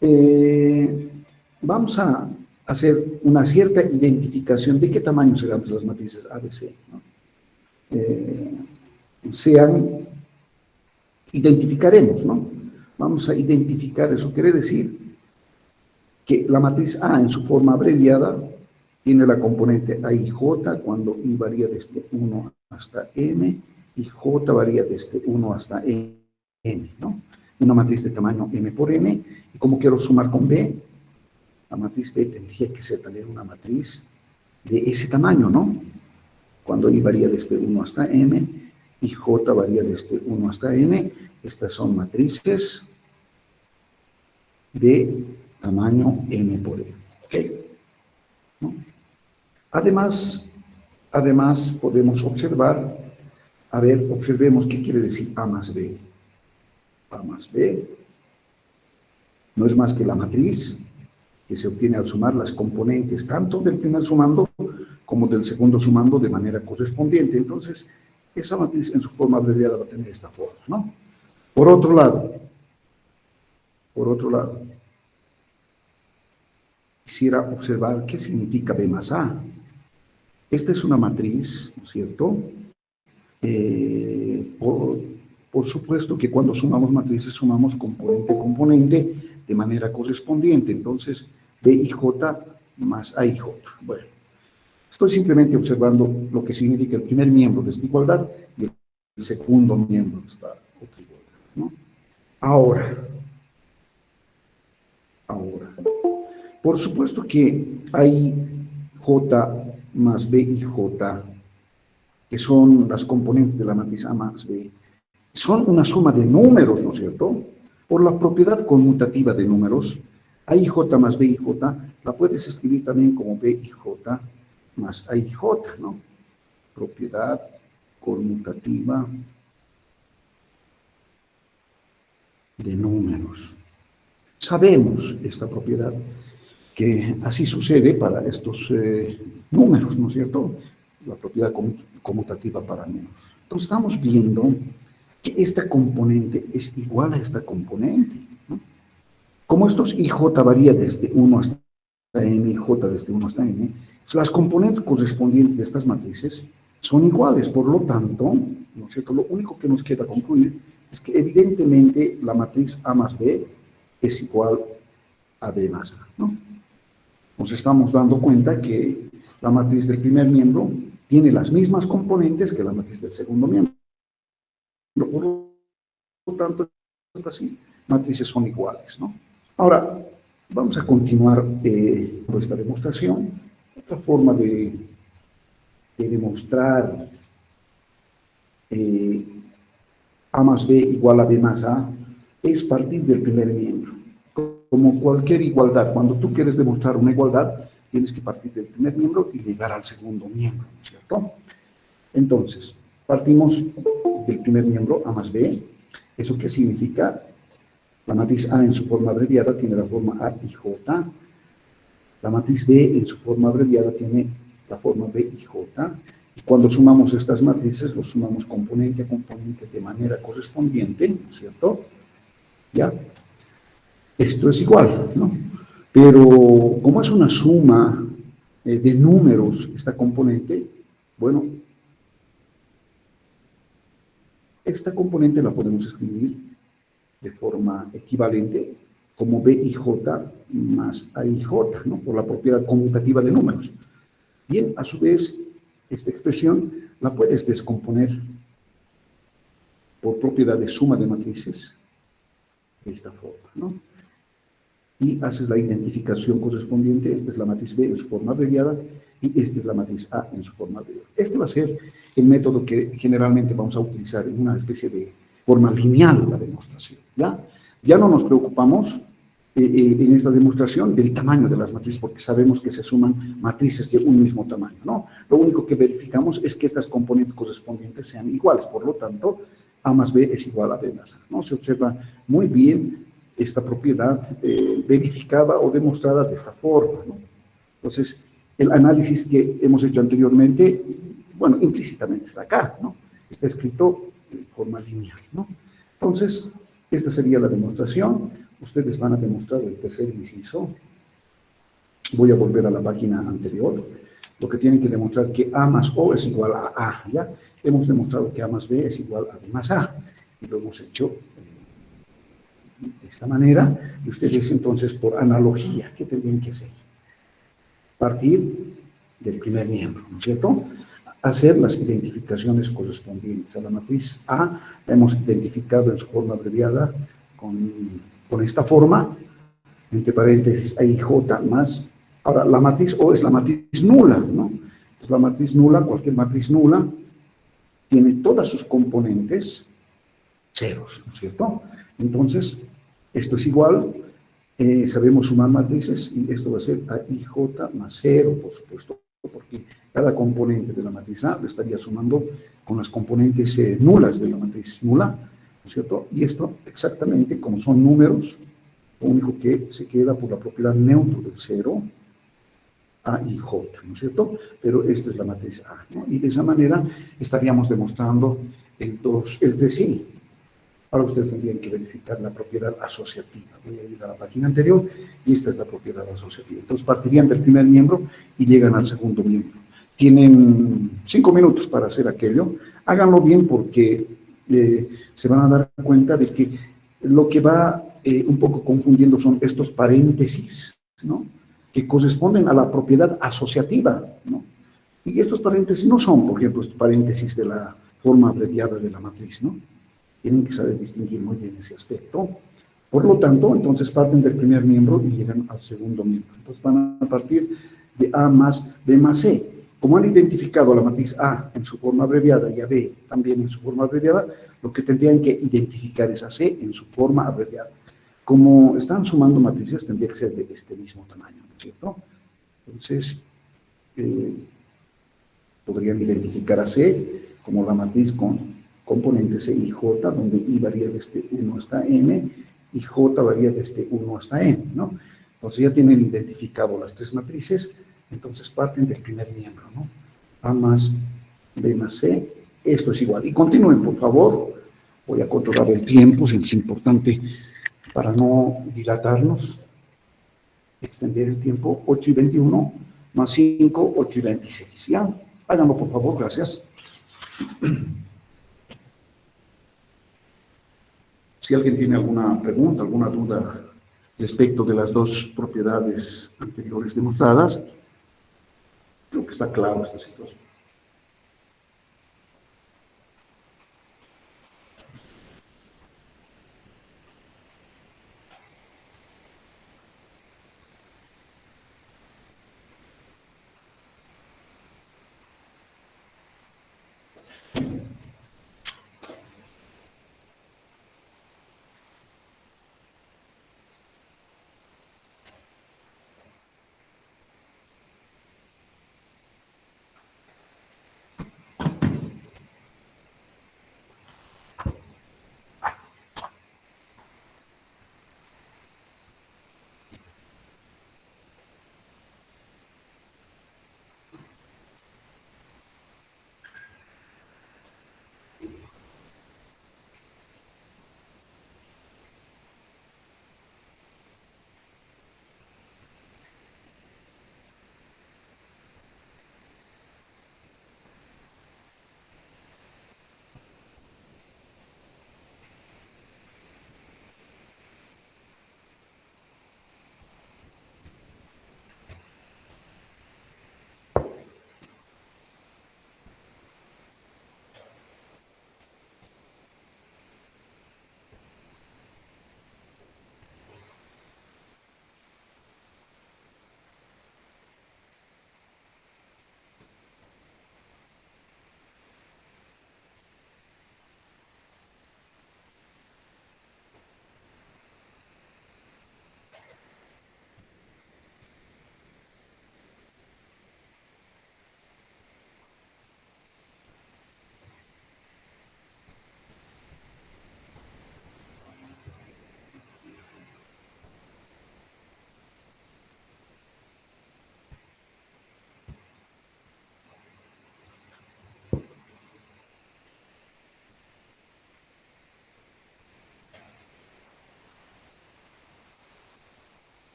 Eh, Vamos a hacer una cierta identificación de qué tamaño serán las matrices ABC, ¿no? Identificaremos, ¿no? Vamos a identificar, eso quiere decir que la matriz A en su forma abreviada tiene la componente A y J cuando I varía desde 1 hasta M y J varía desde 1 hasta N, ¿no? Una matriz de tamaño M por N, y como quiero sumar con B, la matriz B tendría que ser también una matriz de ese tamaño, ¿no? Cuando I varía desde 1 hasta M y J varía desde 1 hasta N, estas son matrices de tamaño M por N, ¿ok? ¿No? Además, podemos observar, a ver, observemos qué quiere decir A más B. A más B no es más que la matriz que se obtiene al sumar las componentes tanto del primer sumando como del segundo sumando de manera correspondiente. Entonces, esa matriz en su forma abreviada va a tener esta forma, ¿no? Por otro lado, quisiera observar qué significa B más A. Esta es una matriz, ¿no es cierto? Por supuesto que cuando sumamos matrices, sumamos componente a componente de manera correspondiente. Entonces, B y J más A y J. Bueno, estoy simplemente observando lo que significa el primer miembro de esta igualdad y el segundo miembro de esta otra igualdad, ¿no? Ahora, por supuesto que hay J más B y J, que son las componentes de la matriz A más B, son una suma de números, ¿no es cierto? Por la propiedad conmutativa de números, A y J más B y J, la puedes escribir también como B y J más A y J, ¿no? Propiedad conmutativa de números. Sabemos esta propiedad, que así sucede para estos números, ¿no es cierto? La propiedad conmutativa para números. Entonces estamos viendo que esta componente es igual a esta componente, ¿no? Como estos IJ varía desde 1 hasta N y J desde 1 hasta N, las componentes correspondientes de estas matrices son iguales, por lo tanto, ¿no es cierto? Lo único que nos queda concluir es que evidentemente la matriz A más B es igual a B más A, ¿no? Nos estamos dando cuenta que la matriz del primer miembro tiene las mismas componentes que la matriz del segundo miembro. Por lo tanto, estas matrices son iguales, ¿no? Ahora, vamos a continuar con esta demostración. Otra forma de demostrar A más B igual a B más A es partir del primer miembro. Como cualquier igualdad, cuando tú quieres demostrar una igualdad, tienes que partir del primer miembro y llegar al segundo miembro, ¿cierto? Entonces, partimos del primer miembro, A más B. ¿Eso qué significa? La matriz A en su forma abreviada tiene la forma A y J. La matriz B en su forma abreviada tiene la forma B y J. Y cuando sumamos estas matrices, los sumamos componente a componente de manera correspondiente, ¿no es cierto? ¿Ya? Esto es igual, ¿no? Pero como es una suma de números esta componente, bueno, esta componente la podemos escribir de forma equivalente como B y J más A y J, ¿no? Por la propiedad conmutativa de números. Bien, a su vez, esta expresión la puedes descomponer por propiedad de suma de matrices de esta forma, ¿no? Y haces la identificación correspondiente. Esta es la matriz B en su forma abreviada y esta es la matriz A en su forma abreviada. Este va a ser el método que generalmente vamos a utilizar en una especie de forma lineal de la demostración, ¿ya? Ya no nos preocupamos en esta demostración del tamaño de las matrices, porque sabemos que se suman matrices de un mismo tamaño, ¿no? Lo único que verificamos es que estas componentes correspondientes sean iguales, por lo tanto, A más B es igual a B más A, ¿no? Se observa muy bien esta propiedad verificada o demostrada de esta forma, ¿no? Entonces, el análisis que hemos hecho anteriormente, bueno, implícitamente está acá, ¿no? Está escrito de forma lineal, ¿no? Entonces, Esta sería la demostración. Ustedes van a demostrar el tercer inciso. Voy a volver a la página anterior. Lo que tienen que demostrar que A más O es igual a A, ¿ya? Hemos demostrado que A más B es igual a B más A. Y lo hemos hecho de esta manera. Y ustedes entonces, por analogía, ¿qué tendrían que hacer? Partir del primer miembro, ¿no es cierto? Hacer las identificaciones correspondientes a la matriz A. La hemos identificado en su forma abreviada con esta forma, entre paréntesis AIJ más. Ahora, la matriz O es la matriz nula, ¿no? Entonces, la matriz nula, cualquier matriz nula, tiene todas sus componentes ceros, ¿no es cierto? Entonces, esto es igual, sabemos sumar matrices, y esto va a ser AIJ más 0, por supuesto, porque cada componente de la matriz A lo estaría sumando con las componentes nulas de la matriz nula, ¿no es cierto? Y esto, exactamente, como son números, lo único que se queda por la propiedad neutro del 0, A y J, ¿no es cierto? Pero esta es la matriz A, ¿no? Y de esa manera estaríamos demostrando el de sí. Ahora ustedes tendrían que verificar la propiedad asociativa. Voy a ir a la página anterior y esta es la propiedad asociativa. Entonces partirían del primer miembro y llegan al segundo miembro. Tienen 5 minutos para hacer aquello. Háganlo bien porque se van a dar cuenta de que lo que va un poco confundiendo son estos paréntesis, ¿no? Que corresponden a la propiedad asociativa, ¿no? Y estos paréntesis no son, por ejemplo, estos paréntesis de la forma abreviada de la matriz, ¿no? Tienen que saber distinguir muy bien ese aspecto. Por lo tanto, entonces parten del primer miembro y llegan al segundo miembro. Entonces van a partir de A más B más C. Como han identificado a la matriz A en su forma abreviada y a B también en su forma abreviada, lo que tendrían que identificar es a C en su forma abreviada. Como están sumando matrices, tendría que ser de este mismo tamaño, ¿no es cierto? Entonces, podrían identificar a C como la matriz con componentes I y J, donde I varía desde 1 hasta n y J varía desde 1 hasta n, ¿no? Entonces ya tienen identificado las tres matrices, entonces parten del primer miembro, ¿no? A más B más C, esto es igual. Y continúen, por favor. Voy a controlar el tiempo, es importante para no dilatarnos, extender el tiempo. 8:21 más 5, 8:26, ¿ya? Háganlo, por favor, gracias. Si alguien tiene alguna pregunta, alguna duda respecto de las dos propiedades anteriores demostradas, creo que está claro esta situación.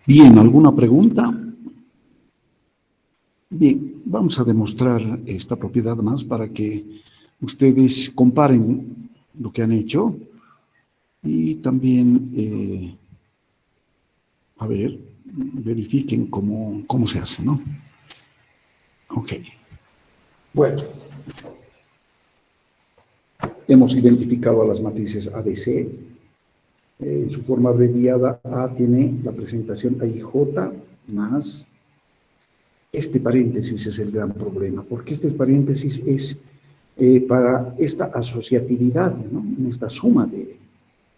Bien, ¿alguna pregunta? Bien, vamos a demostrar esta propiedad más para que ustedes comparen lo que han hecho y también, a ver, verifiquen cómo se hace, ¿no? Ok. Bueno, hemos identificado a las matrices ABC. En su forma abreviada, A tiene la presentación AIJ más este paréntesis es el gran problema, porque este paréntesis es para esta asociatividad, ¿no? En esta suma de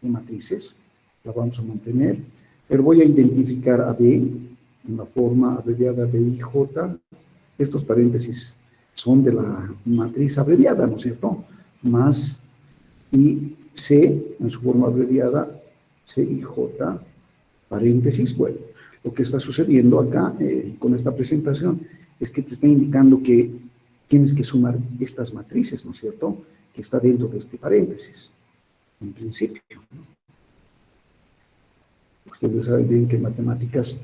matrices, la vamos a mantener, pero voy a identificar a B en la forma abreviada BIJ. Estos paréntesis son de la matriz abreviada, ¿no es cierto? Más y C en su forma abreviada CIJ, paréntesis. Bueno, lo que está sucediendo acá con esta presentación es que te está indicando que tienes que sumar estas matrices, ¿no es cierto?, que está dentro de este paréntesis, en principio. Ustedes saben bien que en matemáticas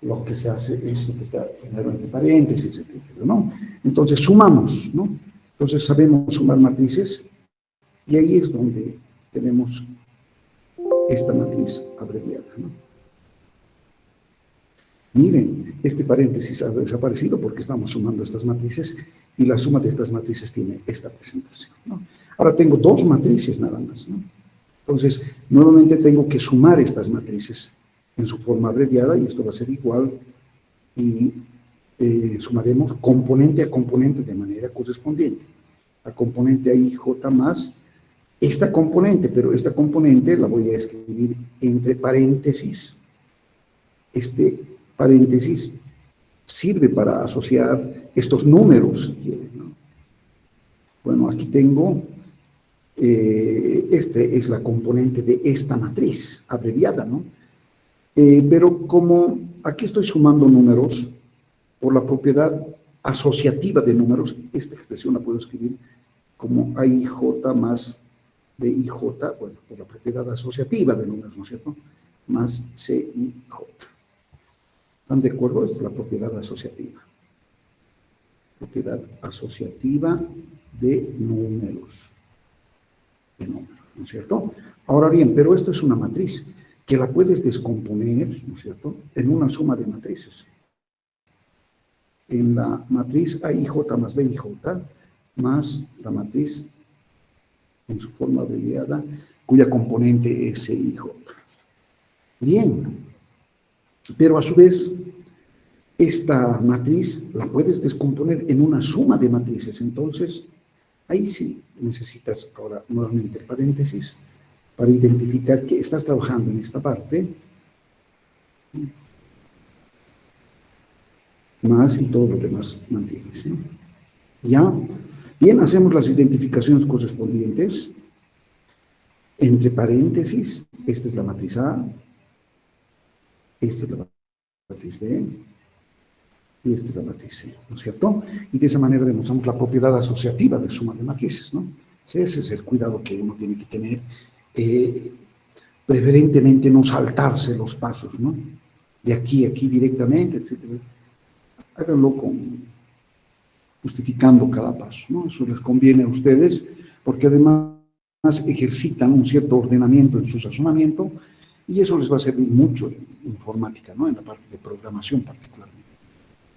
lo que se hace es que está primero entre paréntesis, etcétera, ¿no? Entonces sumamos, ¿no? Entonces sabemos sumar matrices y ahí es donde tenemos esta matriz abreviada, ¿no? Miren, este paréntesis ha desaparecido porque estamos sumando estas matrices y la suma de estas matrices tiene esta presentación, ¿no? Ahora tengo dos matrices nada más, ¿no? Entonces, nuevamente tengo que sumar estas matrices en su forma abreviada y esto va a ser igual y sumaremos componente a componente de manera correspondiente. A componente AIJ más esta componente, pero esta componente la voy a escribir entre paréntesis. Este paréntesis sirve para asociar estos números, si quieren, ¿no? Bueno, aquí tengo, este es la componente de esta matriz abreviada, ¿no? Pero como aquí estoy sumando números, por la propiedad asociativa de números, esta expresión la puedo escribir como AIJ más BIJ, bueno, por la propiedad asociativa de números, ¿no es cierto?, más CIJ. ¿Están de acuerdo? Esta es la propiedad asociativa. Propiedad asociativa de números. ¿No es cierto? Ahora bien, pero esto es una matriz que la puedes descomponer, ¿no es cierto?, en una suma de matrices. En la matriz AIJ más BIJ más la matriz en su forma abreviada, cuya componente es CIJ. Bien. Pero a su vez, esta matriz la puedes descomponer en una suma de matrices. Entonces, ahí sí necesitas ahora nuevamente el paréntesis para identificar que estás trabajando en esta parte, más y todo lo demás mantienes, ¿sí? ¿Ya? Bien, hacemos las identificaciones correspondientes. Entre paréntesis, esta es la matriz A, esta es la matriz B, y esta es la matriz C, ¿no es cierto? Y de esa manera demostramos la propiedad asociativa de suma de matrices, ¿no? Ese es el cuidado que uno tiene que tener, preferentemente no saltarse los pasos, ¿no? De aquí a aquí directamente, etcétera. Háganlo justificando cada paso, ¿no? Eso les conviene a ustedes, porque además ejercitan un cierto ordenamiento en su razonamiento, y eso les va a servir mucho en informática, ¿no?, en la parte de programación particularmente.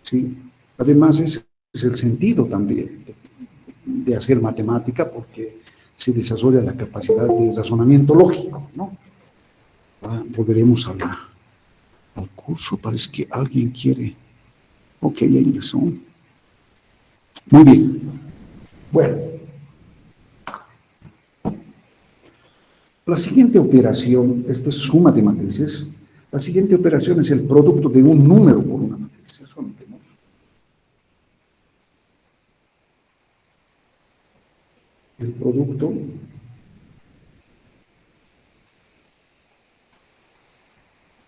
¿Sí? Además, ese es el sentido también de hacer matemática, porque se desarrolla la capacidad de razonamiento lógico, ¿no? Volveremos al curso. Parece que alguien quiere. Ok, ya ingresó. Muy bien. Bueno. La siguiente operación, esta es suma de matrices, la siguiente operación es el producto de un número por una matriz. Eso lo tenemos. El producto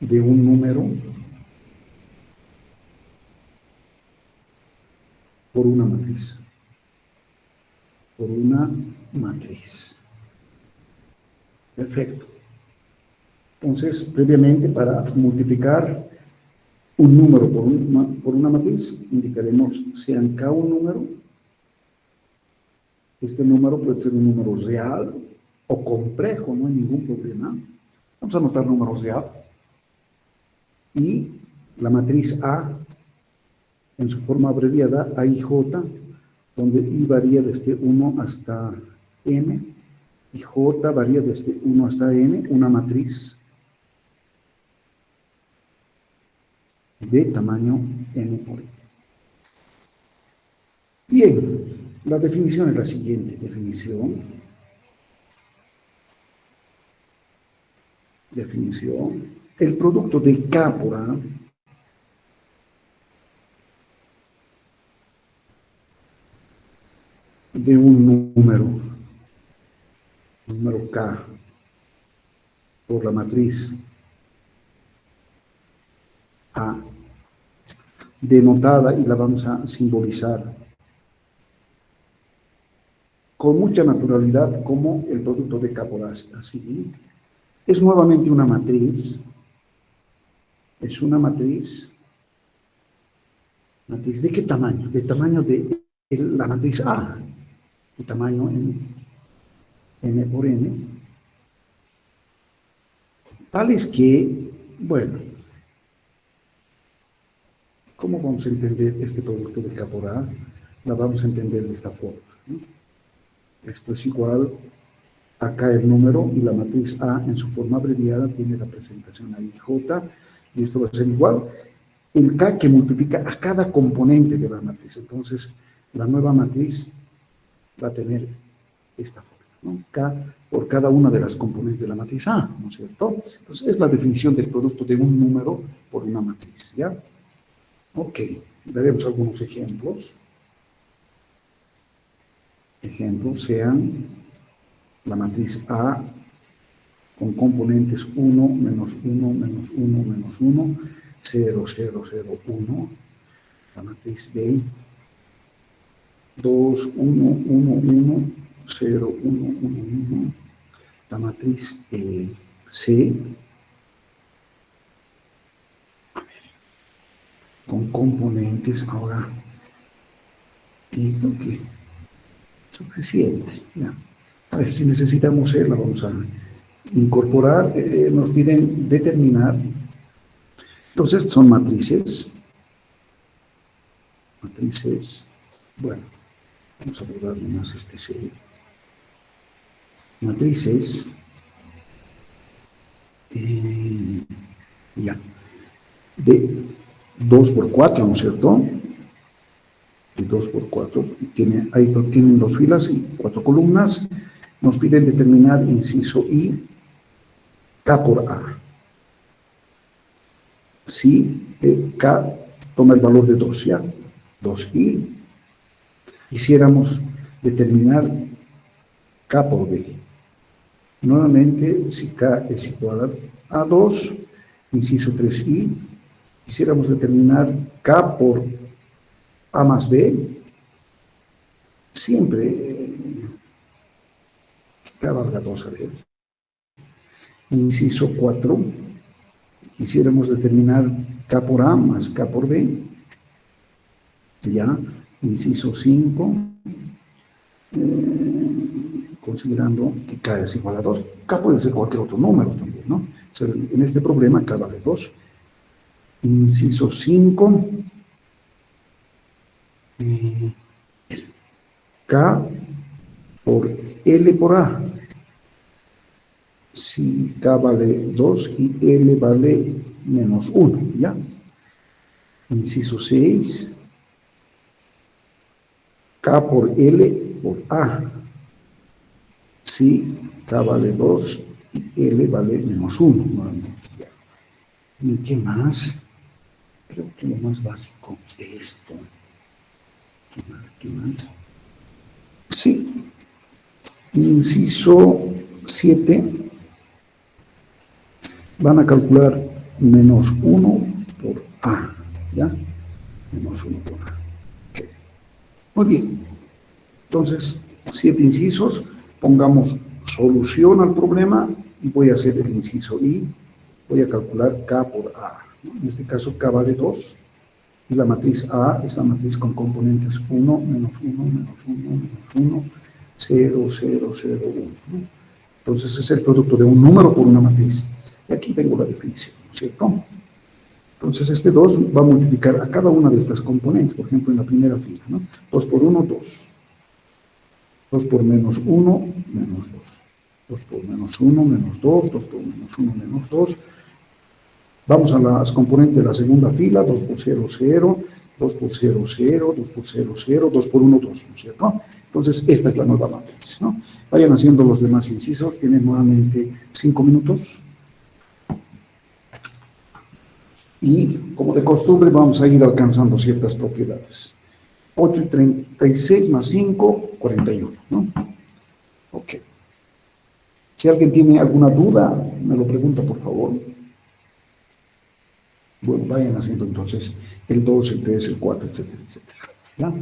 de un número por una matriz. Por una matriz. Perfecto. Entonces, previamente, para multiplicar un número por una matriz, indicaremos sean K un número. Este número puede ser un número real o complejo, no hay ningún problema. Vamos a anotar número real. Y la matriz A, en su forma abreviada, AIJ, donde I varía desde 1 hasta M, y J varía desde 1 hasta N, una matriz de tamaño N por N. Bien, la definición es la siguiente definición. El producto de K por A de un número K por la matriz A, denotada, y la vamos a simbolizar con mucha naturalidad como el producto de K por A. Así, es nuevamente una matriz. Es una matriz. ¿Matriz de qué tamaño? De tamaño de la matriz A. De tamaño N por N. Tal es que, bueno, ¿cómo vamos a entender este producto de K por A? La vamos a entender de esta forma, ¿no? Esto es igual a K el número, y la matriz A en su forma abreviada tiene la presentación AIJ, y esto va a ser igual el K que multiplica a cada componente de la matriz. Entonces, la nueva matriz va a tener esta forma, ¿no? K por cada una de las componentes de la matriz A, ¿no es cierto? Entonces, es la definición del producto de un número por una matriz, ¿ya? Ok, veremos algunos ejemplos. Ejemplos sean la matriz A con componentes 1, menos 1, menos 1, menos 1, 0, 0, 0, 1. La matriz B, 2, 1, 1, 1, 0, 1, 1, 1. La matriz C, con componentes, ahora, y creo que suficiente, ya. A ver, si necesitamos C, la vamos a incorporar. Nos piden determinar. Entonces, son matrices. Matrices, bueno, vamos a borrar nomás este C. Matrices, ya, de 2 por 4, ¿no es cierto? De 2 por 4, ahí tienen 2 filas y 4 columnas. Nos piden determinar, inciso I, K por A. Si K toma el valor de 2, ¿ya? 2i. Quisiéramos determinar K por B. Nuevamente, si K es igual a 2, inciso 3i, quisiéramos determinar K por A más B, siempre K valga 2 a ver. Inciso 4, quisiéramos determinar K por A más K por B, ya. Inciso 5, considerando que K es igual a 2, K puede ser cualquier otro número también, ¿no? O sea, en este problema K vale 2. Inciso 5, K por L por A. Si K vale 2 y L vale menos 1, ¿ya? Inciso 6, K por L por A. Si K vale 2 y L vale menos 1, nuevamente. ¿Y qué más? Creo que lo más básico es esto. ¿Qué más? Sí. Inciso 7. Van a calcular menos 1 por A, ¿ya? Menos 1 por A. Okay. Muy bien. Entonces, 7 incisos. Pongamos solución al problema y voy a hacer el inciso I. Voy a calcular K por A. ¿no? En este caso, K vale 2, y la matriz A es la matriz con componentes 1, menos 1, menos 1, menos 1, 0, 0, 0, 1. ¿no? Entonces es el producto de un número por una matriz. Y aquí tengo la definición, ¿cierto? Entonces este 2 va a multiplicar a cada una de estas componentes, por ejemplo, en la primera fila, ¿no? 2 por 1, 2. 2 por menos 1, menos 2. 2 por menos 1, menos 2. 2 por menos 1, menos 2. Vamos a las componentes de la segunda fila, 2 por 0, 0, 2 por 0, 0, 2 por 0, 0, 2 por 1, 2, ¿no es cierto? Entonces, esta es la nueva matriz, ¿no? Vayan haciendo los demás incisos, tienen nuevamente 5 minutos. Y, como de costumbre, vamos a ir alcanzando ciertas propiedades. 8 y 36 más 5, 41, ¿no? Ok. Si alguien tiene alguna duda, me lo pregunta, por favor. Bueno, vayan haciendo entonces el 2, el 3, el 4, etcétera, etcétera. ¿Ya?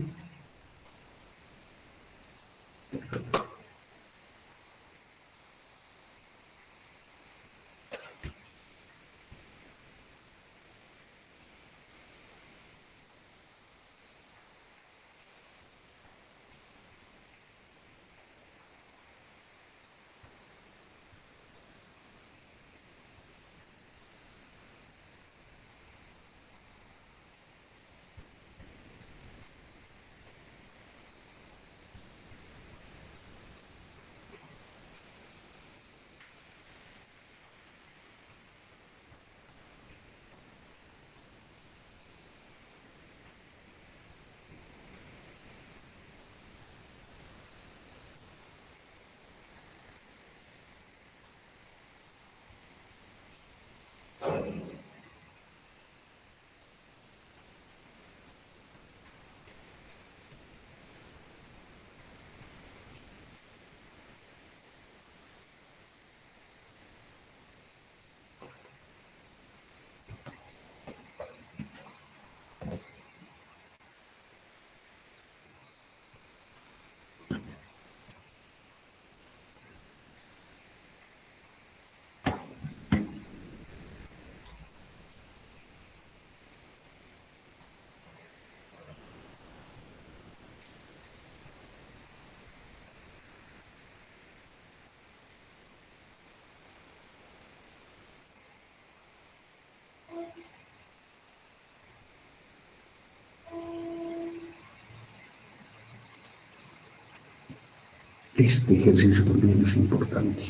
Este ejercicio también es importante.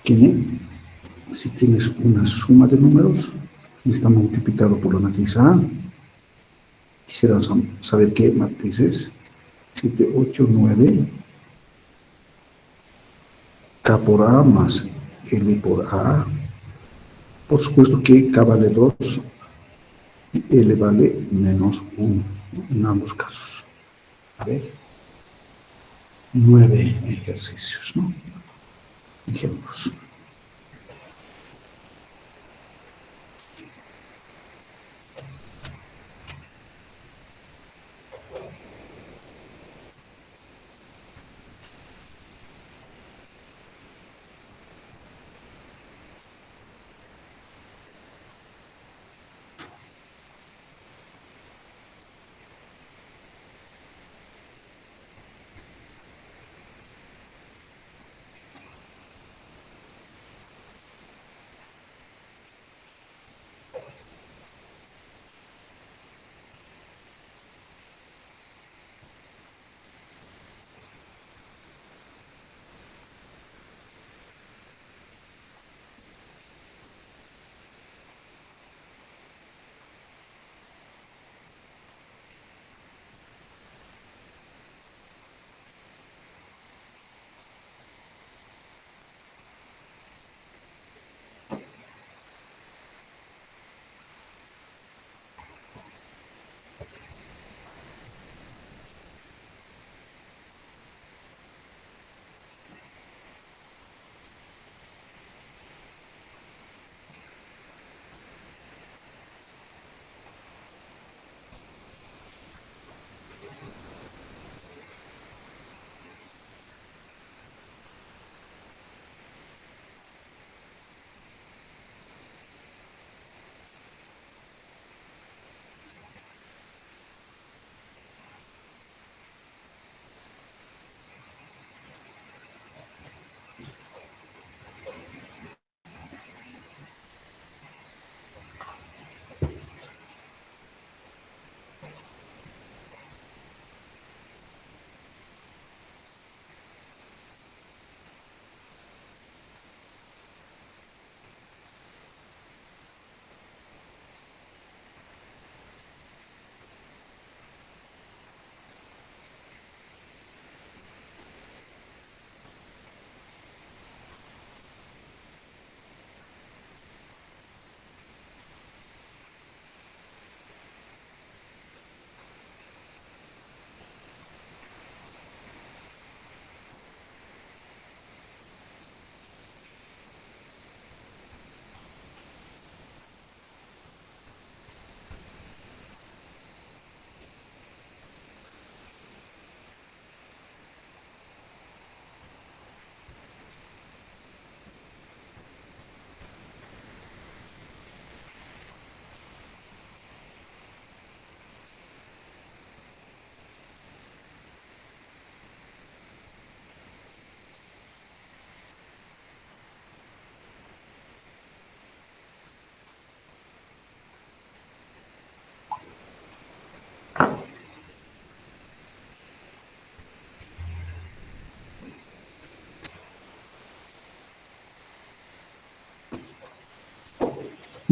Que si tienes una suma de números y está multiplicado por la matriz A, quisiera saber qué matriz es. 7, 8, 9, K por A más L por A. Por supuesto que K vale 2 y L vale menos 1 en ambos casos. A ver, 9 ejercicios, ¿no? Ejemplos.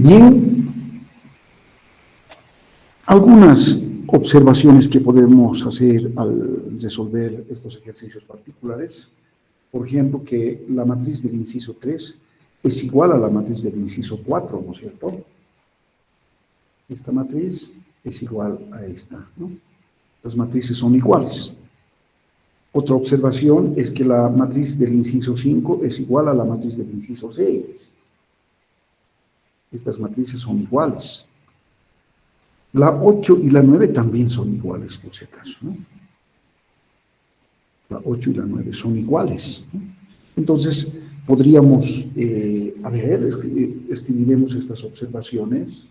Bien, algunas observaciones que podemos hacer al resolver estos ejercicios particulares. Por ejemplo, que la matriz del inciso 3 es igual a la matriz del inciso 4, ¿no es cierto? Esta matriz es igual a esta, ¿no? Las matrices son iguales. Otra observación es que la matriz del inciso 5 es igual a la matriz del inciso 6. Estas matrices son iguales. La 8 y la 9 también son iguales, por si acaso, ¿no? La 8 y la 9 son iguales, ¿no? Entonces, podríamos, escribiremos estas observaciones.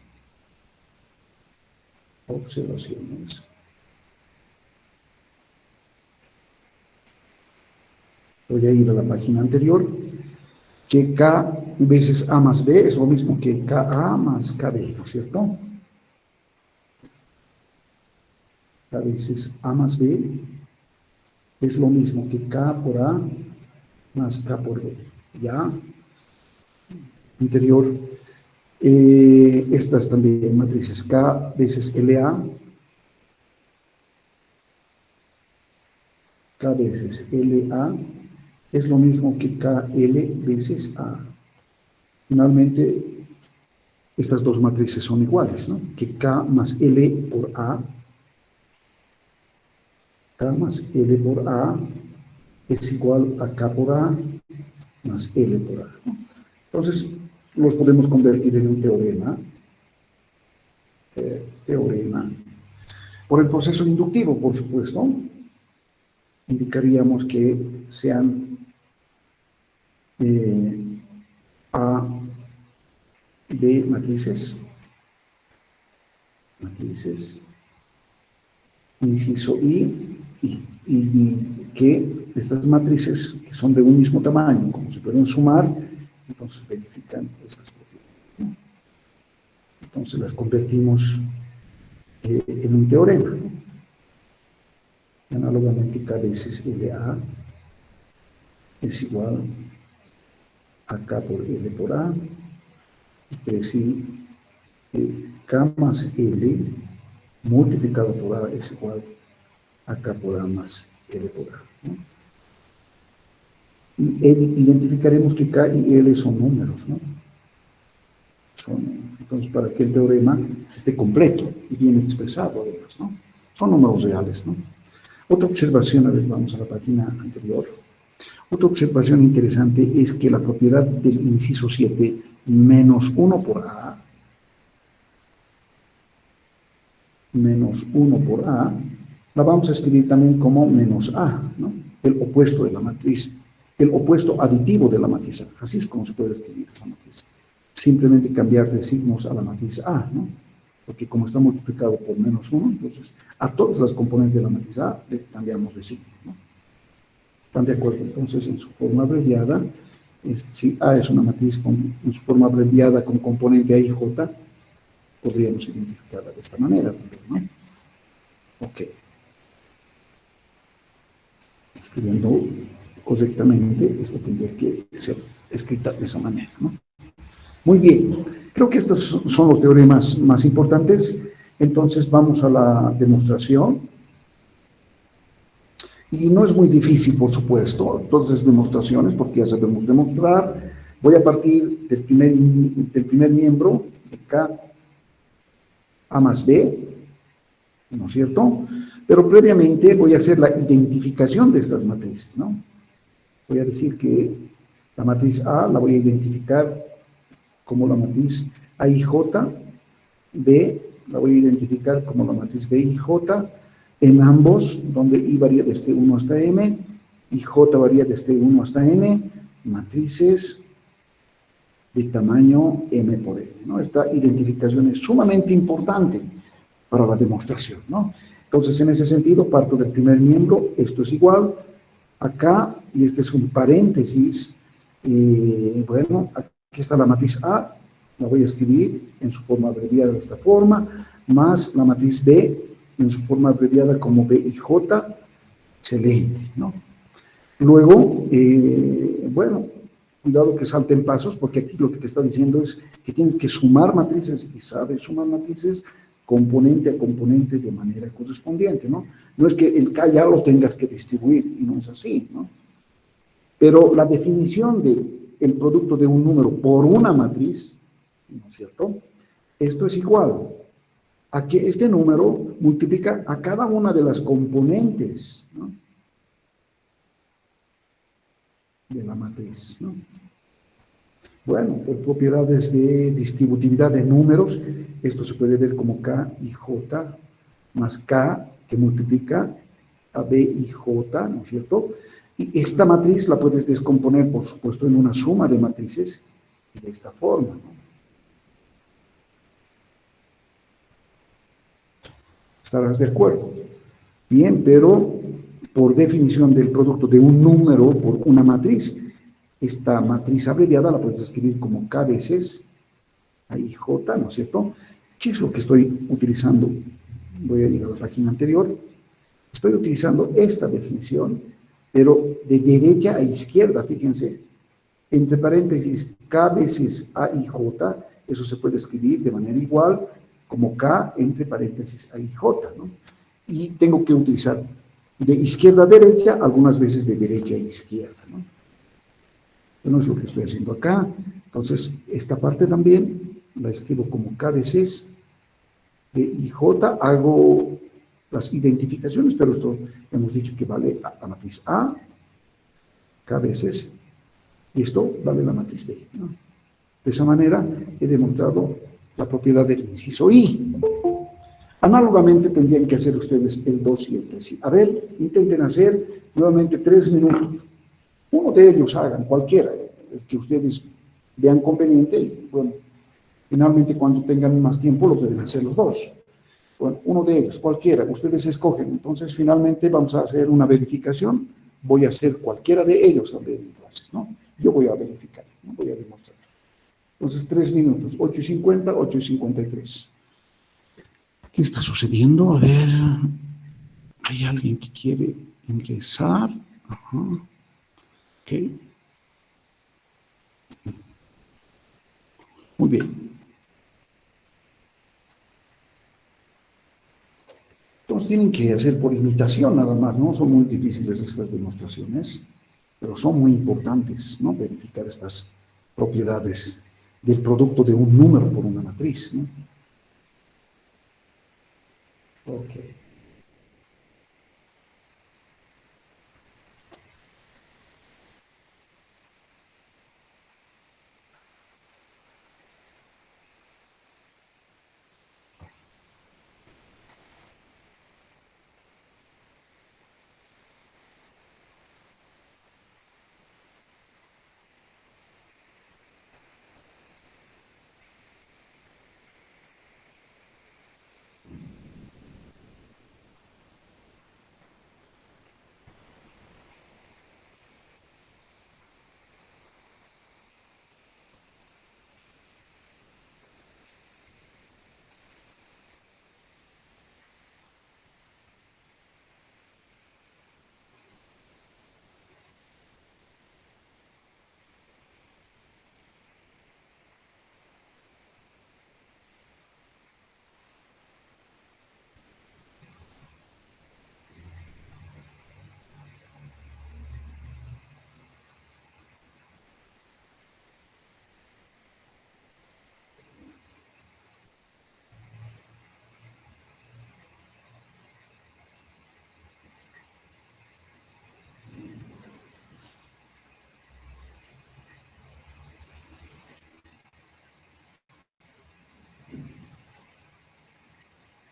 Observaciones. Voy a ir a la página anterior. Que K veces A más B es lo mismo que KA más KB, ¿no es cierto? K veces A más B es lo mismo que K por A más K por B. ¿Ya? Anterior. Estas también matrices. K veces LA. K veces LA es lo mismo que KL veces A. Finalmente, estas dos matrices son iguales, ¿no? Que K más L por A, K más L por A es igual a K por A más L por A, ¿no? Entonces, los podemos convertir en un teorema. Teorema. Por el proceso inductivo, por supuesto, indicaríamos que sean A, B matrices, inciso I, y que estas matrices, que son de un mismo tamaño, como se pueden sumar, entonces verifican estas propiedades, ¿no? Entonces las convertimos en un teorema, ¿no? Análogamente, K veces LA es igual a K por L por A, es decir, K más L multiplicado por A es igual a K por A más L por A, ¿no? Identificaremos que K y L son números, ¿no? Entonces, para que el teorema esté completo y bien expresado, además, ¿no? Son números reales, ¿no? Otra observación, a ver, vamos a la página anterior. Otra observación interesante es que la propiedad del inciso 7, menos 1 por A, la vamos a escribir también como menos A, ¿no? El opuesto de la matriz, el opuesto aditivo de la matriz A. Así es como se puede escribir esa matriz. Simplemente cambiar de signos a la matriz A, ¿no? Porque como está multiplicado por menos 1, entonces a todas las componentes de la matriz A le cambiamos de signo, ¿no? ¿Están de acuerdo? Entonces, en su forma abreviada, si A es una matriz en su forma abreviada con componente A y J, podríamos identificarla de esta manera también, ¿no? Ok. Escribiendo correctamente, esto tendría que ser escrita de esa manera, ¿no? Muy bien. Creo que estos son los teoremas más importantes. Entonces, vamos a la demostración. Y no es muy difícil, por supuesto, todas esas demostraciones, porque ya sabemos demostrar. Voy a partir del primer miembro de K A más B, ¿no es cierto? Pero previamente voy a hacer la identificación de estas matrices, ¿no? Voy a decir que la matriz A la voy a identificar como la matriz AIJ, B la voy a identificar como la matriz BIJ, en ambos, donde I varía desde 1 hasta M, y J varía desde 1 hasta N, matrices de tamaño M por N, ¿no? Esta identificación es sumamente importante para la demostración, ¿no? Entonces, en ese sentido, parto del primer miembro, esto es igual, acá, y este es un paréntesis, bueno, aquí está la matriz A, la voy a escribir en su forma abreviada de esta forma, más la matriz B, en su forma abreviada como B y J, excelente, ¿no? Luego, bueno, Cuidado que salten pasos, porque aquí lo que te está diciendo es que tienes que sumar matrices y sabes sumar matrices componente a componente de manera correspondiente, ¿no? No es que el K ya lo tengas que distribuir, y no es así, ¿no? Pero la definición de el producto de un número por una matriz, ¿no es cierto? Esto es igual a que este número multiplica a cada una de las componentes, ¿no?, de la matriz, ¿no? Bueno, por propiedades de distributividad de números, esto se puede ver como K y J más K que multiplica a B y J, ¿no es cierto? Y esta matriz la puedes descomponer, por supuesto, en una suma de matrices de esta forma, ¿no? ¿Estarás de acuerdo? Bien, pero por definición del producto de un número por una matriz, esta matriz abreviada la puedes escribir como K veces ahí J, ¿no es cierto? ¿Qué es lo que estoy utilizando? Voy a ir a la página anterior. Estoy utilizando esta definición, pero de derecha a izquierda, fíjense, entre paréntesis K veces A y J, eso se puede escribir de manera igual como K entre paréntesis A y J, ¿no? Y tengo que utilizar de izquierda a derecha, algunas veces de derecha a izquierda, ¿no? Bueno, es lo que estoy haciendo acá. Entonces, esta parte también la escribo como K veces B y J, hago las identificaciones, pero esto hemos dicho que vale la matriz A, K veces, y esto vale la matriz B, ¿no? De esa manera he demostrado la propiedad del inciso I. Análogamente tendrían que hacer ustedes el 2 y el 3. A ver, intenten hacer nuevamente 3 minutos. Uno de ellos hagan, cualquiera, el que ustedes vean conveniente, y bueno, finalmente cuando tengan más tiempo lo pueden hacer los dos. Bueno, uno de ellos, cualquiera, ustedes escogen. Entonces, finalmente vamos a hacer una verificación. Voy a hacer cualquiera de ellos en clases, ¿no? Yo voy a verificar, no voy a demostrar. Entonces, 3 minutos, 8:50, 8:53. ¿Qué está sucediendo? A ver, hay alguien que quiere ingresar. Ajá. Ok. Muy bien. Entonces tienen que hacer por imitación nada más, no son muy difíciles estas demostraciones, pero son muy importantes, ¿no? Verificar estas propiedades del producto de un número por una matriz, ¿no? Ok.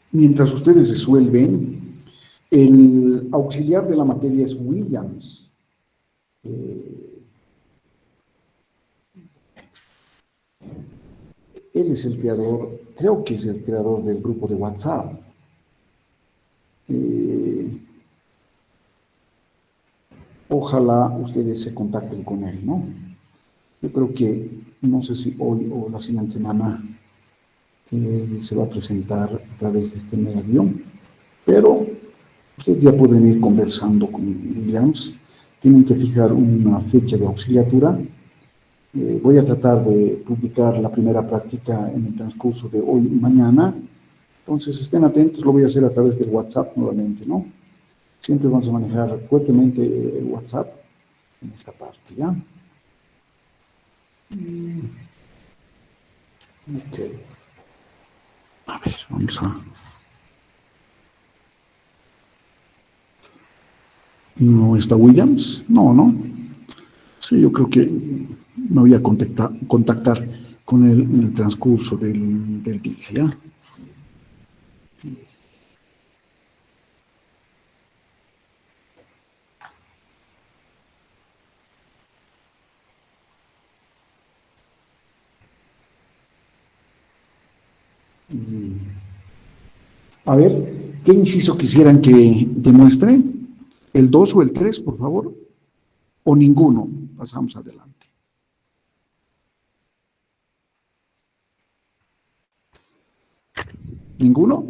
Mientras ustedes resuelven, el auxiliar de la materia es Williams. Él es el creador, creo que es el creador del grupo de WhatsApp. Ojalá ustedes se contacten con él, ¿no? Yo creo que, no sé si hoy o la siguiente semana se va a presentar a través de este medio, pero ustedes ya pueden ir conversando con Williams. Tienen que fijar una fecha de auxiliatura Voy a tratar de publicar la primera práctica en el transcurso de hoy y mañana. Entonces, estén atentos, lo voy a hacer a través del WhatsApp nuevamente, ¿no? Siempre vamos a manejar fuertemente el WhatsApp en esta parte, ¿ya? Ok. A ver, vamos a... ¿No está Williams? No, ¿no? Sí, yo creo que me voy a contactar con él en el transcurso del día, ¿ya? A ver, ¿qué inciso quisieran que demuestre? ¿El 2 o el 3, por favor? ¿O ninguno? Pasamos adelante. ¿Ninguno?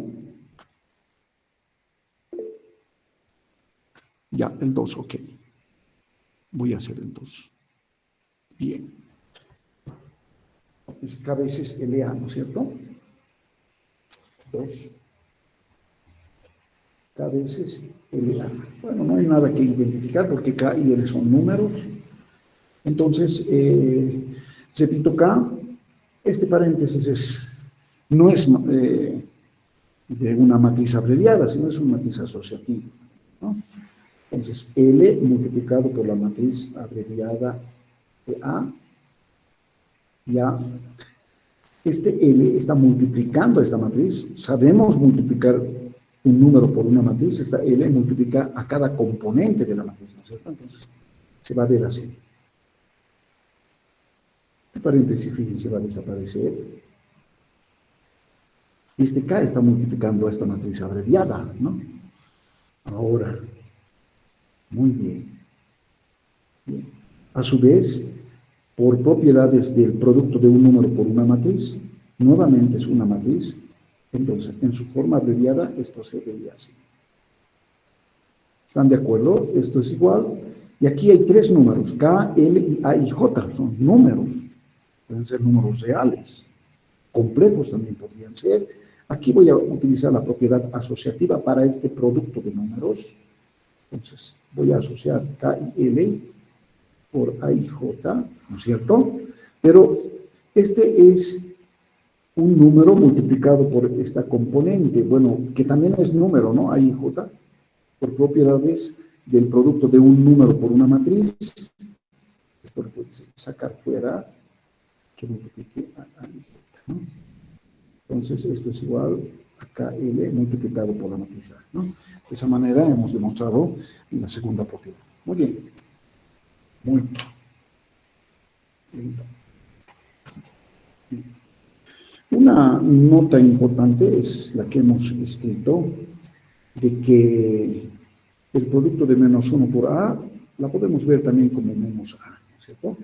Ya, el 2, ok. Voy a hacer el 2. Bien. Es K veces LA, ¿no es cierto? 2. K veces LA. Bueno, no hay nada que identificar porque K y L son números. Entonces, repito K, este paréntesis no es de una matriz abreviada, sino es una matriz asociativa, ¿no? Entonces, L multiplicado por la matriz abreviada de A, ya este L está multiplicando esta matriz. Sabemos multiplicar un número por una matriz, esta L multiplica a cada componente de la matriz, ¿no es cierto? Entonces, se va a ver así. Este paréntesis, fíjense, va a desaparecer. Este K está multiplicando a esta matriz abreviada, ¿no? Ahora, muy bien. Bien. A su vez, por propiedades del producto de un número por una matriz, nuevamente es una matriz, entonces en su forma abreviada esto se vería así. ¿Están de acuerdo? Esto es igual. Y aquí hay tres números, K, L, A y J, son números. Pueden ser números reales, complejos también podrían ser. Aquí voy a utilizar la propiedad asociativa para este producto de números. Entonces, voy a asociar K y L por A y J, ¿no es cierto? Pero este es un número multiplicado por esta componente, bueno, que también es número, ¿no? A y J, por propiedades del producto de un número por una matriz. Esto lo puedes sacar fuera, que multiplique a y J, ¿no? Entonces, esto es igual a KL multiplicado por la matriz A, ¿no? De esa manera hemos demostrado la segunda propiedad. Muy bien. Muy bien. Una nota importante es la que hemos escrito, de que el producto de menos 1 por A la podemos ver también como menos A, ¿no es cierto?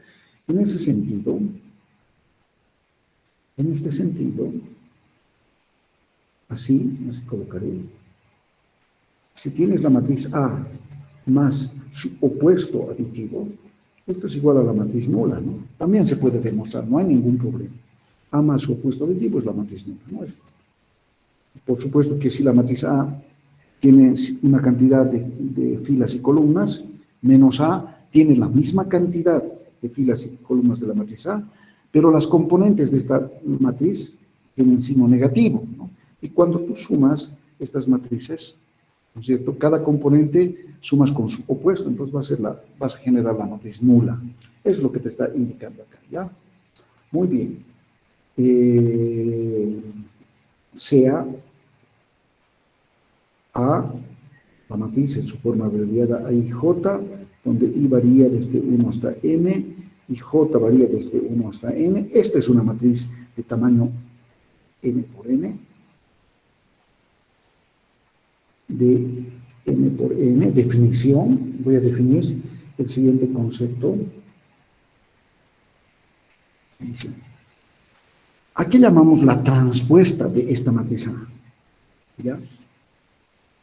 En ese sentido, en este sentido, así colocaré. Si tienes la matriz A más su opuesto aditivo, esto es igual a la matriz nula, ¿no? También se puede demostrar, no hay ningún problema. A más su opuesto aditivo es la matriz nula, ¿no? Por supuesto que si la matriz A tiene una cantidad de filas y columnas, menos A tiene la misma cantidad de filas y columnas de la matriz A, pero las componentes de esta matriz tienen signo negativo, ¿no? Y cuando tú sumas estas matrices, ¿no es cierto? Cada componente sumas con su opuesto, entonces vas a generar la matriz nula. Eso es lo que te está indicando acá, ¿ya? Muy bien. Sea A, la matriz en su forma abreviada A y J, donde I varía desde 1 hasta M y J varía desde 1 hasta N. Esta es una matriz de tamaño M por N, de M por N, definición. Voy a definir el siguiente concepto. ¿A qué llamamos la transpuesta de esta matriz A? ¿Ya?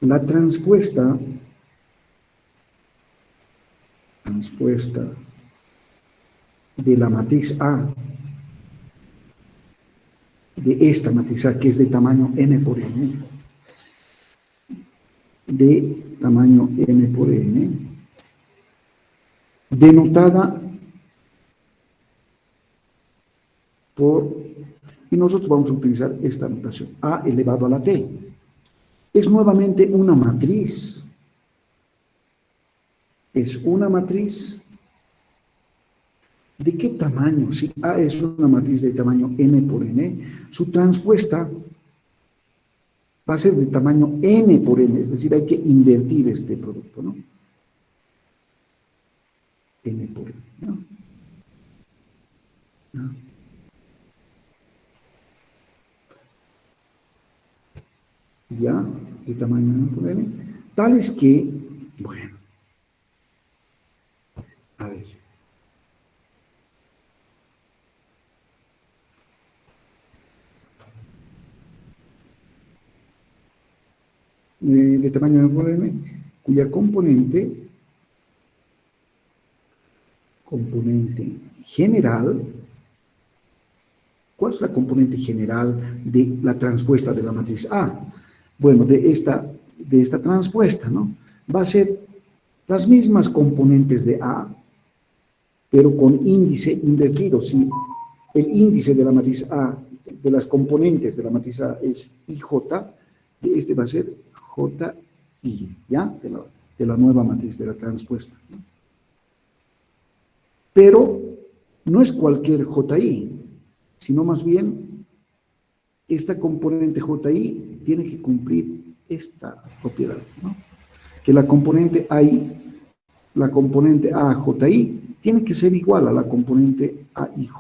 La transpuesta de la matriz A, de esta matriz A, que es de tamaño n por n, de tamaño n por n, denotada por, y nosotros vamos a utilizar esta notación, A elevado a la t. Es nuevamente una matriz. Es una matriz. ¿De qué tamaño? Si A es una matriz de tamaño n por n, su transpuesta va a ser de tamaño n por n, es decir, hay que invertir este producto, ¿no? N por n, ¿no? ¿No? Ya, de tamaño n por n, tales que, bueno, a ver, de tamaño n por n, cuya componente general, ¿cuál es la componente general de la transpuesta de la matriz A? Bueno, de esta transpuesta, ¿no? Va a ser las mismas componentes de A, pero con índice invertido. Si el índice de la matriz A, de las componentes de la matriz A es IJ, este va a ser JI, ¿ya? De la nueva matriz, de la transpuesta, ¿no? Pero no es cualquier JI, sino más bien esta componente JI tiene que cumplir esta propiedad, ¿no? Que la componente AJI tiene que ser igual a la componente AIJ.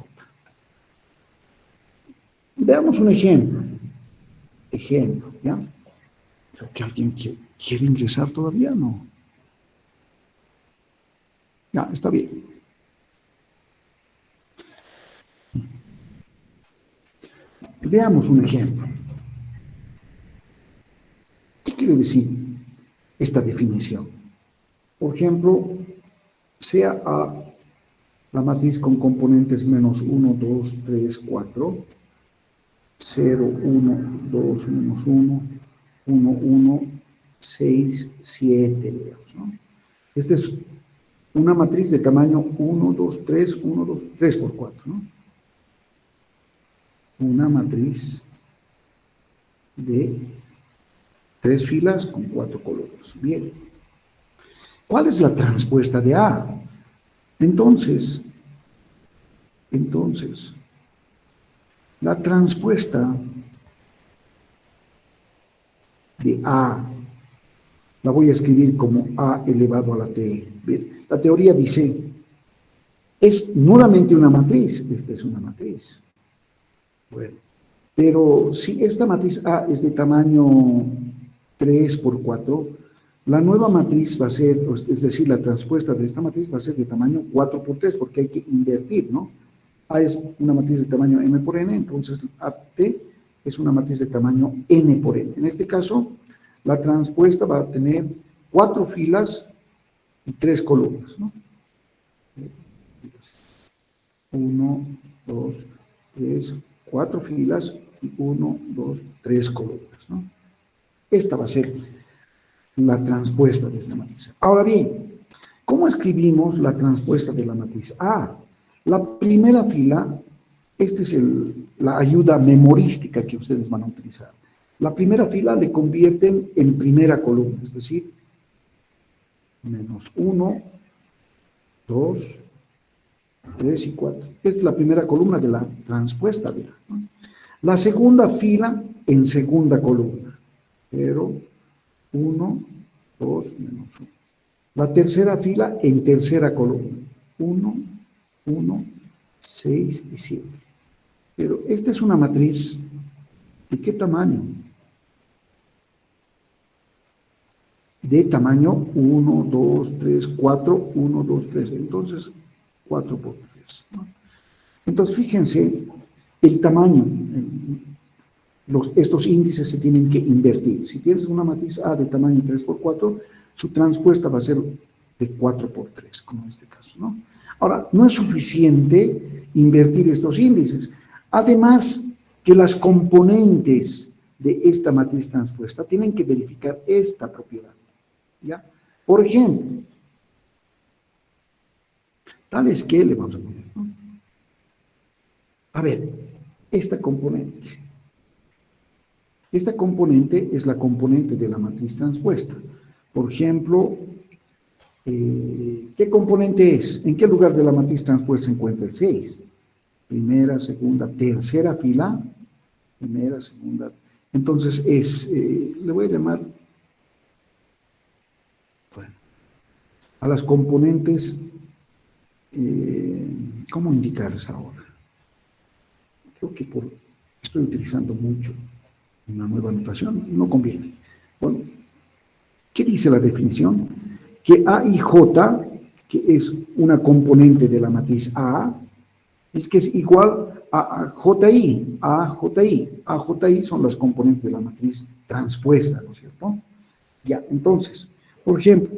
Veamos un ejemplo. ¿Ya? ¿Pero que alguien quiere ingresar todavía? No. Ya, está bien. Veamos un ejemplo. ¿Qué quiere decir esta definición? Por ejemplo, sea A la matriz con componentes menos 1, 2, 3, 4, 0, 1, 2, menos 1, 1, 1, 6, 7, digamos, ¿no? Esta es una matriz de tamaño 1, 2, 3, 1, 2, 3 por 4, ¿no? Una matriz de 3 filas con 4 columnas. Bien. ¿Cuál es la transpuesta de A? Entonces, la transpuesta de A la voy a escribir como A elevado a la T. Bien. La teoría dice, es nuevamente una matriz. Esta es una matriz. Bueno, pero si esta matriz A es de tamaño 3 por 4, la nueva matriz va a ser, es decir, la transpuesta de esta matriz va a ser de tamaño 4 por 3, porque hay que invertir, ¿no? A es una matriz de tamaño m por n, entonces AT es una matriz de tamaño n por n. En este caso, la transpuesta va a tener 4 filas y 3 columnas, ¿no? 1, 2, 3, 4 filas y 1, 2, 3 columnas, ¿no? Esta va a ser la transpuesta de esta matriz. Ahora bien, ¿cómo escribimos la transpuesta de la matriz A? La primera fila, esta es la ayuda memorística que ustedes van a utilizar. La primera fila le convierten en primera columna, es decir, menos 1, 2, 3 y 4. Esta es la primera columna de la transpuesta de A, ¿no? La segunda fila en segunda columna, 0, 1, 2, menos 1. La tercera fila en tercera columna, 1, 1, 6 y 7. Pero esta es una matriz, ¿de qué tamaño? De tamaño 1, 2, 3, 4, 1, 2, 3. Entonces, 4 por 3, ¿no? Entonces, fíjense, el tamaño, estos índices se tienen que invertir. Si tienes una matriz A de tamaño 3 por 4, su transpuesta va a ser de 4 por 3, como en este caso, ¿no? Ahora, no es suficiente invertir estos índices. Además, que las componentes de esta matriz transpuesta tienen que verificar esta propiedad, ¿ya? Por ejemplo, tales que le vamos a poner, ¿no? A ver, esta componente. Esta componente es la componente de la matriz transpuesta. Por ejemplo, ¿qué componente es? ¿En qué lugar de la matriz transpuesta se encuentra el 6? Primera, segunda, tercera fila. Primera, segunda. Entonces le voy a llamar, bueno, a las componentes, ¿cómo indicarse ahora? Creo que estoy utilizando mucho una nueva notación, no conviene. Bueno, ¿qué dice la definición? Que A y J, que es una componente de la matriz A, es que es igual a JI. AJI son las componentes de la matriz transpuesta, ¿no es cierto? Ya, entonces, por ejemplo,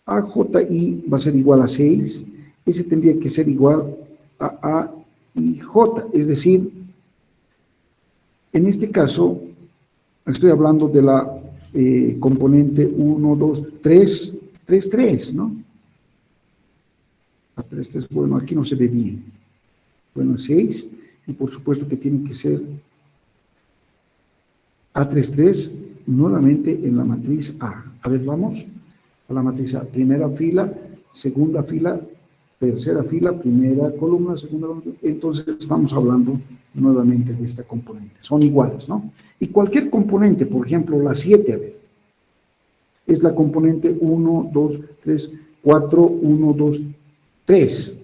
AJI va a ser igual a 6, ese tendría que ser igual a AIJ, es decir, en este caso, estoy hablando de la componente 1, 2, 3, 3, 3, ¿no? Pero este es bueno, aquí no se ve bien. Bueno, 6, y por supuesto que tiene que ser A33 nuevamente en la matriz A. A ver, vamos a la matriz A. Primera fila, segunda fila, tercera fila, primera columna, segunda columna. Entonces estamos hablando nuevamente de esta componente. Son iguales, ¿no? Y cualquier componente, por ejemplo, la 7, a ver, es la componente 1, 2, 3, 4, 1, 2, 3.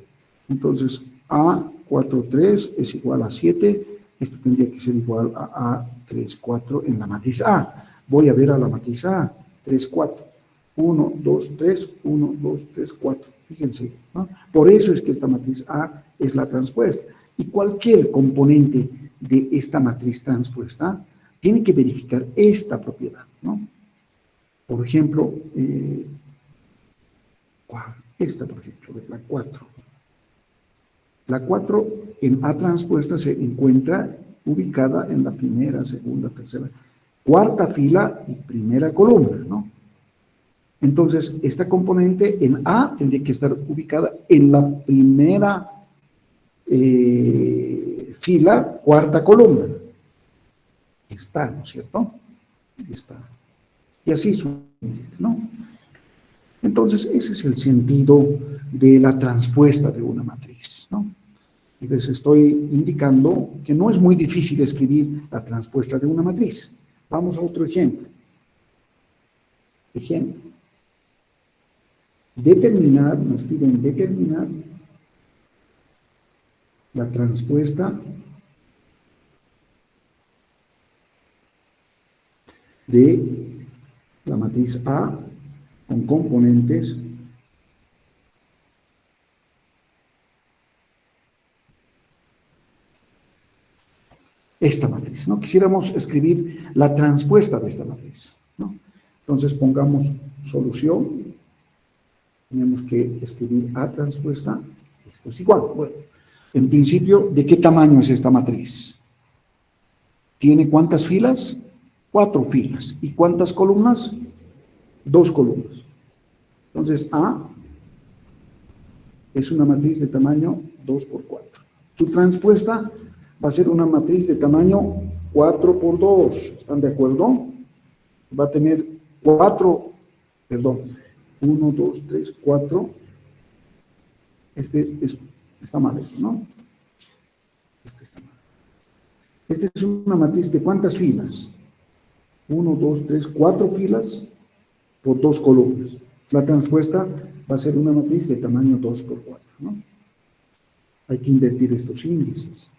Entonces, A4, 3 es igual a 7. Esto tendría que ser igual a A3, 4 en la matriz A. Voy a ver a la matriz A. 3, 4. 1, 2, 3, 1, 2, 3, 4. Fíjense, ¿no? Por eso es que esta matriz A es la transpuesta. Y cualquier componente de esta matriz transpuesta tiene que verificar esta propiedad, ¿no? Por ejemplo, esta, por ejemplo, la 4. La 4 en A transpuesta se encuentra ubicada en la primera, segunda, tercera, cuarta fila y primera columna, ¿no? Entonces, esta componente en A tendría que estar ubicada en la primera fila, cuarta columna. Está, ¿no es cierto? Está. Y así sucesivamente, ¿no? Entonces, ese es el sentido de la transpuesta de una matriz, ¿no? Y les estoy indicando que no es muy difícil escribir la transpuesta de una matriz. Vamos a otro ejemplo. Ejemplo. Determinar, nos piden determinar la transpuesta de la matriz A con componentes esta matriz, ¿no? Quisiéramos escribir la transpuesta de esta matriz, ¿no? Entonces pongamos solución, tenemos que escribir A transpuesta, esto es igual. Bueno, en principio, ¿de qué tamaño es esta matriz? ¿Tiene cuántas filas? 4 filas. ¿Y cuántas columnas? 2 columnas. Entonces, A es una matriz de tamaño 2 por 4. Su transpuesta va a ser una matriz de tamaño 4 por 2. ¿Están de acuerdo? Va a tener 4, perdón, 1, 2, 3, 4. Está mal esto, ¿no? Este está mal. Esta es una matriz de ¿cuántas filas? 1, 2, 3, 4 filas por 2 columnas. La transpuesta va a ser una matriz de tamaño 2 por 4, ¿no? Hay que invertir estos índices.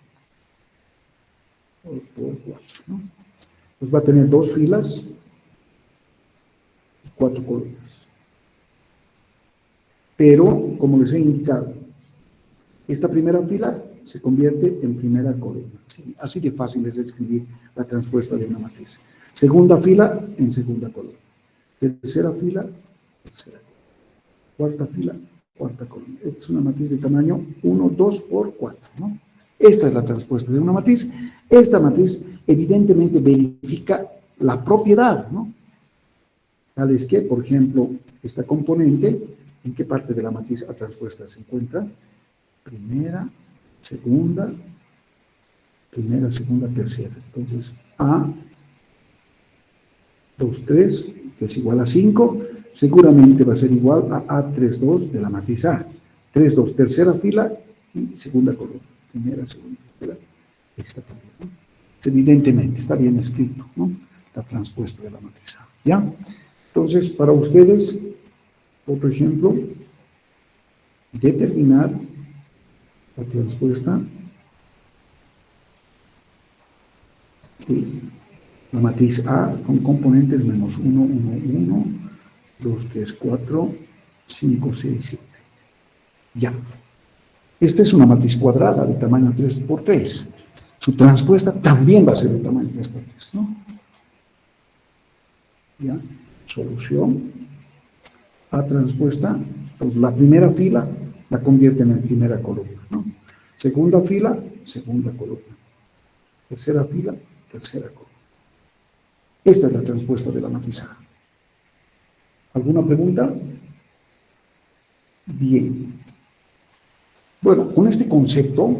2 por 4, ¿no? Pues va a tener 2 filas y 4 columnas. Pero, como les he indicado, esta primera fila se convierte en primera columna. ¿Sí? Así de fácil es escribir la transpuesta de una matriz. Segunda fila en segunda columna. Tercera fila, tercera columna. Cuarta fila, cuarta columna. Esta es una matriz de tamaño 1, 2 por 4, ¿no? Esta es la transpuesta de una matriz. Esta matriz evidentemente verifica la propiedad, ¿no? Tal es que, por ejemplo, esta componente, ¿en qué parte de la matriz A transpuesta se encuentra? Primera, segunda, tercera. Entonces, A, 2, 3, que es igual a 5, seguramente va a ser igual a A3, 2 de la matriz A. 3, 2, tercera fila y segunda columna. Primera, segunda, tercera, esta columna, ¿no? Evidentemente, está bien escrito, ¿no? La transpuesta de la matriz A, ¿ya? Entonces, para ustedes, otro ejemplo, determinar la transpuesta de la matriz A con componentes menos 1, 1, 1, 2, 3, 4, 5, 6, 7. Ya. Esta es una matriz cuadrada de tamaño 3 por 3. Su transpuesta también va a ser de tamaño 3 por 3, ¿no? Ya. Solución. A transpuesta, pues la primera fila la convierte en primera columna, ¿no? Segunda fila, segunda columna. Tercera fila, tercera columna. Esta es la transpuesta de la matriz A. ¿Alguna pregunta? Bien. Bueno, con este concepto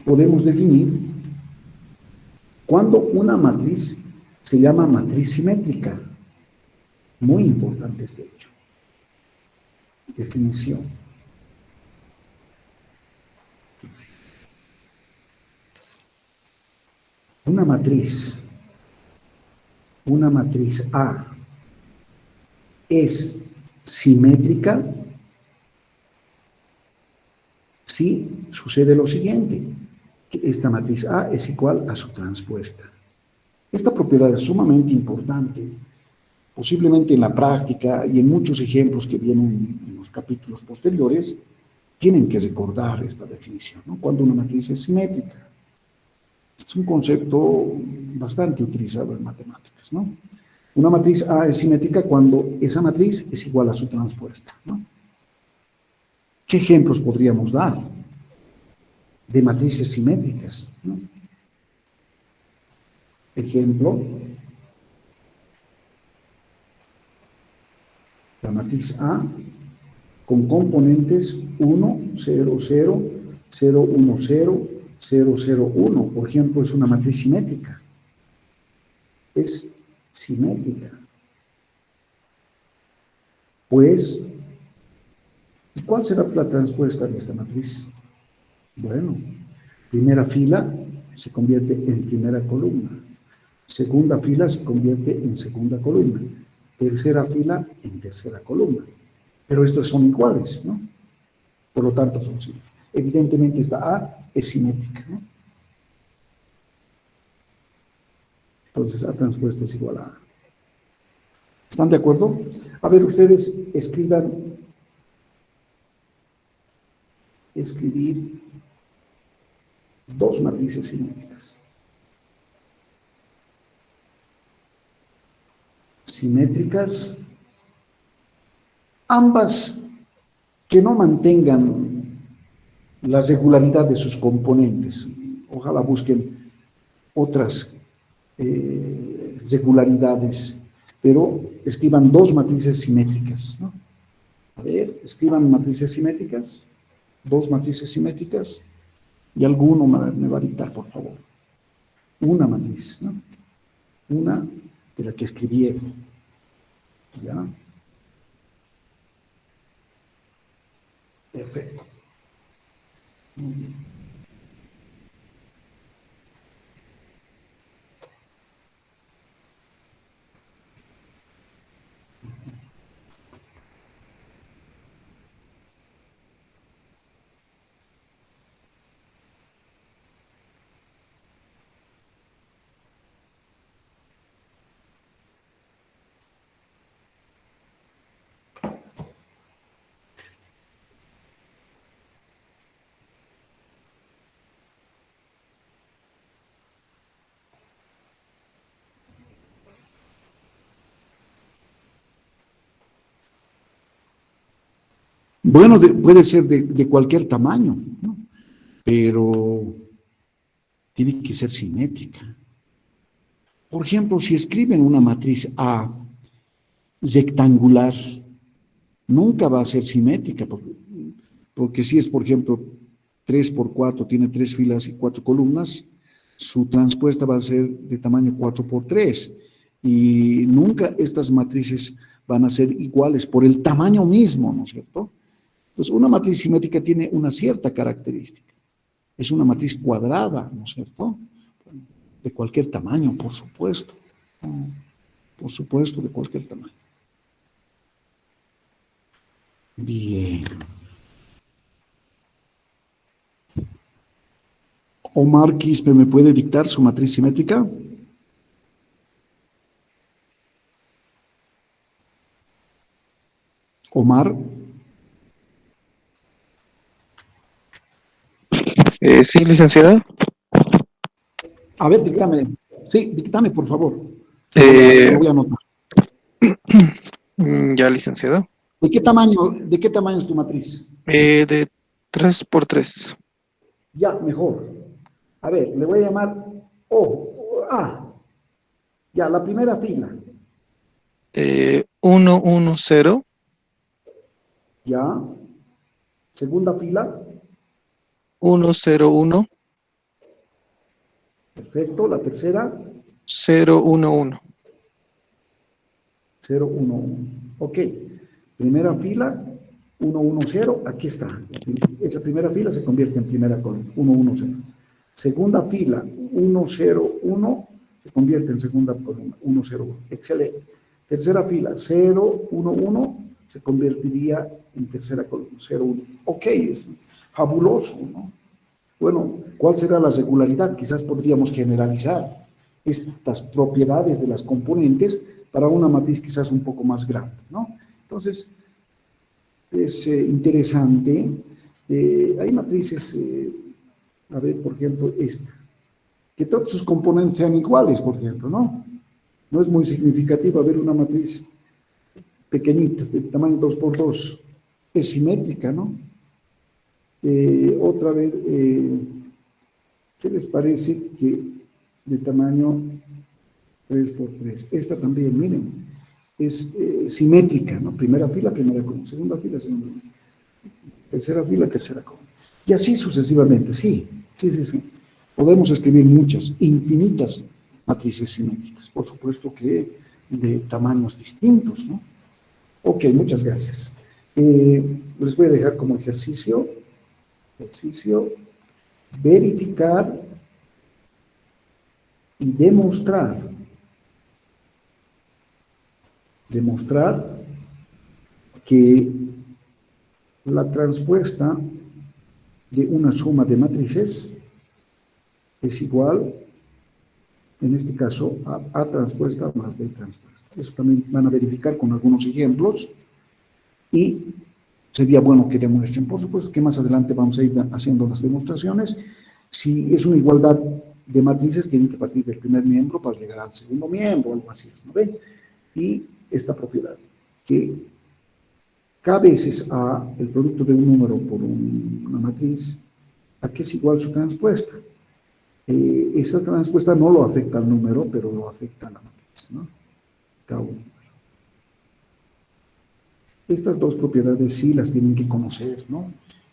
podemos definir cuando una matriz se llama matriz simétrica. Muy importante este hecho. Definición. Una matriz A es simétrica si sucede lo siguiente, que esta matriz A es igual a su transpuesta. Esta propiedad es sumamente importante, posiblemente en la práctica y en muchos ejemplos que vienen en los capítulos posteriores, tienen que recordar esta definición, ¿no? Cuando una matriz es simétrica. Es un concepto bastante utilizado en matemáticas, ¿no? Una matriz A es simétrica cuando esa matriz es igual a su transpuesta, ¿no? ¿Qué ejemplos podríamos dar de matrices simétricas, ¿no? Ejemplo, la matriz A con componentes 1, 0, 0, 0, 1, 0, 0, 0, 1. Por ejemplo, es una matriz simétrica. Es simétrica. Pues, ¿cuál será la transpuesta de esta matriz? Bueno, primera fila se convierte en primera columna. Segunda fila se convierte en segunda columna. Tercera fila en tercera columna. Pero estos son iguales, ¿no? Por lo tanto, son simétricos. Evidentemente, esta A es simétrica, ¿no? Entonces, A transpuesta es igual a A. ¿Están de acuerdo? A ver, ustedes escribir dos matrices simétricas. Simétricas, ambas que no mantengan la regularidad de sus componentes. Ojalá busquen otras regularidades, pero escriban dos matrices simétricas, ¿no? A ver, escriban matrices simétricas, dos matrices simétricas, y alguno me va a dictar, por favor. Una matriz, ¿no? Una de la que escribieron, ¿ya? Perfecto. Muy bien. Bueno, puede ser de cualquier tamaño, ¿no? Pero tiene que ser simétrica. Por ejemplo, si escriben una matriz A rectangular, nunca va a ser simétrica, porque si es, por ejemplo, 3 por 4, tiene 3 filas y 4 columnas, su transpuesta va a ser de tamaño 4 por 3, y nunca estas matrices van a ser iguales por el tamaño mismo, ¿no es cierto? Entonces, una matriz simétrica tiene una cierta característica. Es una matriz cuadrada, ¿no es cierto? De cualquier tamaño, por supuesto. Por supuesto, de cualquier tamaño. Bien. Omar Quispe, ¿me puede dictar su matriz simétrica? Omar. Sí, licenciado. A ver, dígame. Sí, dígame, por favor. Lo Eh, voy a anotar. ya, licenciado. De qué tamaño es tu matriz? De 3 por 3. Ya, mejor. A ver, le voy a llamar O, A. Ya, la primera fila. 1, 1, 0, Ya. Segunda fila. 1, 0, 1, Perfecto. La tercera. 0, 1, 1. 0, 1, 1. Ok. Primera fila, 1, 1, 0. Aquí está. Esa primera fila se convierte en primera columna. 1, 1, 0. Segunda fila, 1, 0, 1. Se convierte en segunda columna. 1, 0, 1. Excelente. Tercera fila, 0, 1, 1. Se convertiría en tercera columna. 0, 1. Ok, es fabuloso, ¿no? Bueno, ¿cuál será la regularidad? Quizás podríamos generalizar estas propiedades de las componentes para una matriz quizás un poco más grande, ¿no? Entonces, es interesante. Hay matrices, a ver, por ejemplo, esta, que todos sus componentes sean iguales, por ejemplo, ¿no? No es muy significativo ver una matriz pequeñita, de tamaño 2 por 2, es simétrica, ¿no? Otra vez, ¿qué les parece que de tamaño 3 por 3? Esta también, miren, es simétrica, ¿no? Primera fila, primera columna, segunda fila, segunda columna, tercera fila, tercera columna. Y así sucesivamente, sí, sí, sí, sí. Podemos escribir muchas, infinitas matrices simétricas, por supuesto que de tamaños distintos, ¿no? Ok, muchas gracias. Les voy a dejar como ejercicio, verificar y demostrar que la transpuesta de una suma de matrices es igual, en este caso, a transpuesta más B transpuesta. Eso también van a verificar con algunos ejemplos y sería bueno que demuestren. Por supuesto que más adelante vamos a ir haciendo las demostraciones. Si es una igualdad de matrices, tienen que partir del primer miembro para llegar al segundo miembro, algo así, ¿no ven? Y esta propiedad, que K veces A, el producto de un número por una matriz, ¿a qué es igual su transpuesta? Esa transpuesta no lo afecta al número, pero lo afecta a la matriz, ¿no? K un número. Estas dos propiedades sí las tienen que conocer, ¿no?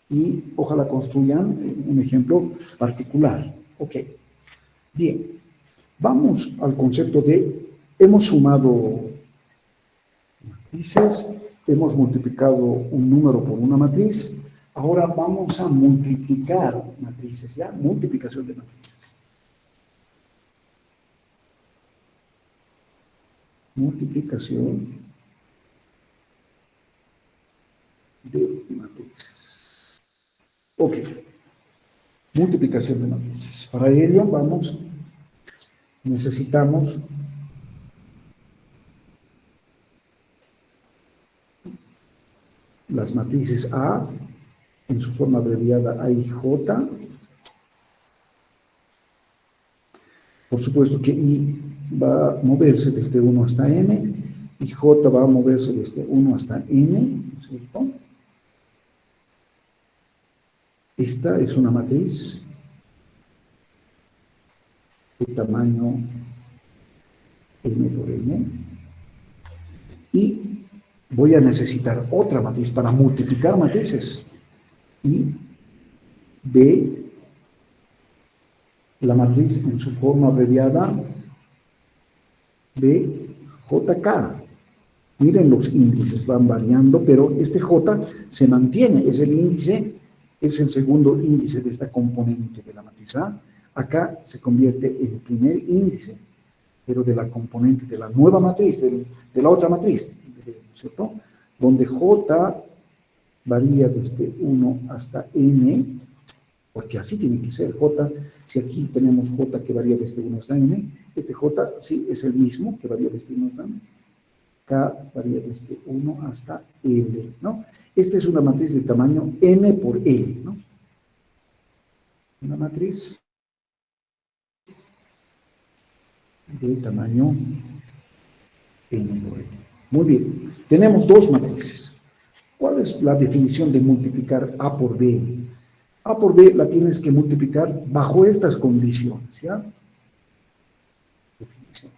Y ojalá construyan un ejemplo particular. Ok, bien. Vamos al concepto de, hemos sumado matrices, hemos multiplicado un número por una matriz, ahora vamos a multiplicar matrices, ¿ya? Multiplicación de matrices. Multiplicación de matrices. Ok, multiplicación de matrices. Para ello necesitamos las matrices A en su forma abreviada A y J. Por supuesto que I va a moverse desde 1 hasta N y J va a moverse desde 1 hasta N, ¿no es cierto? Esta es una matriz de tamaño n por n. Y voy a necesitar otra matriz para multiplicar matrices. Y B, la matriz en su forma abreviada, BJK. Miren, los índices van variando, pero este J se mantiene, es el índice, es el segundo índice de esta componente de la matriz A. Acá se convierte en el primer índice, pero de la componente de la nueva matriz, de la otra matriz, ¿cierto? Donde J varía desde 1 hasta n, porque así tiene que ser. J, si aquí tenemos J que varía desde 1 hasta n, este J sí es el mismo que varía desde 1 hasta n. K varía desde 1 hasta L, ¿no? Esta es una matriz de tamaño n por L, ¿no? Una matriz de tamaño n por L. Muy bien, tenemos dos matrices. ¿Cuál es la definición de multiplicar A por B? A por B la tienes que multiplicar bajo estas condiciones, ¿ya? Definición.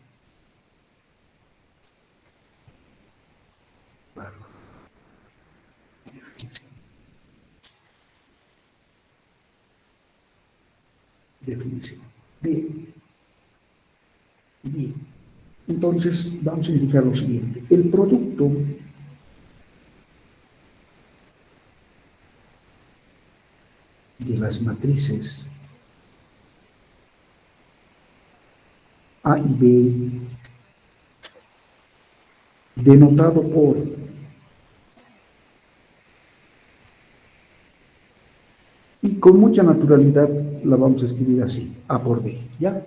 Definición. Bien. Bien. Entonces, vamos a indicar lo siguiente. El producto de las matrices A y B, denotado por y con mucha naturalidad la vamos a escribir así, A por B, ¿ya?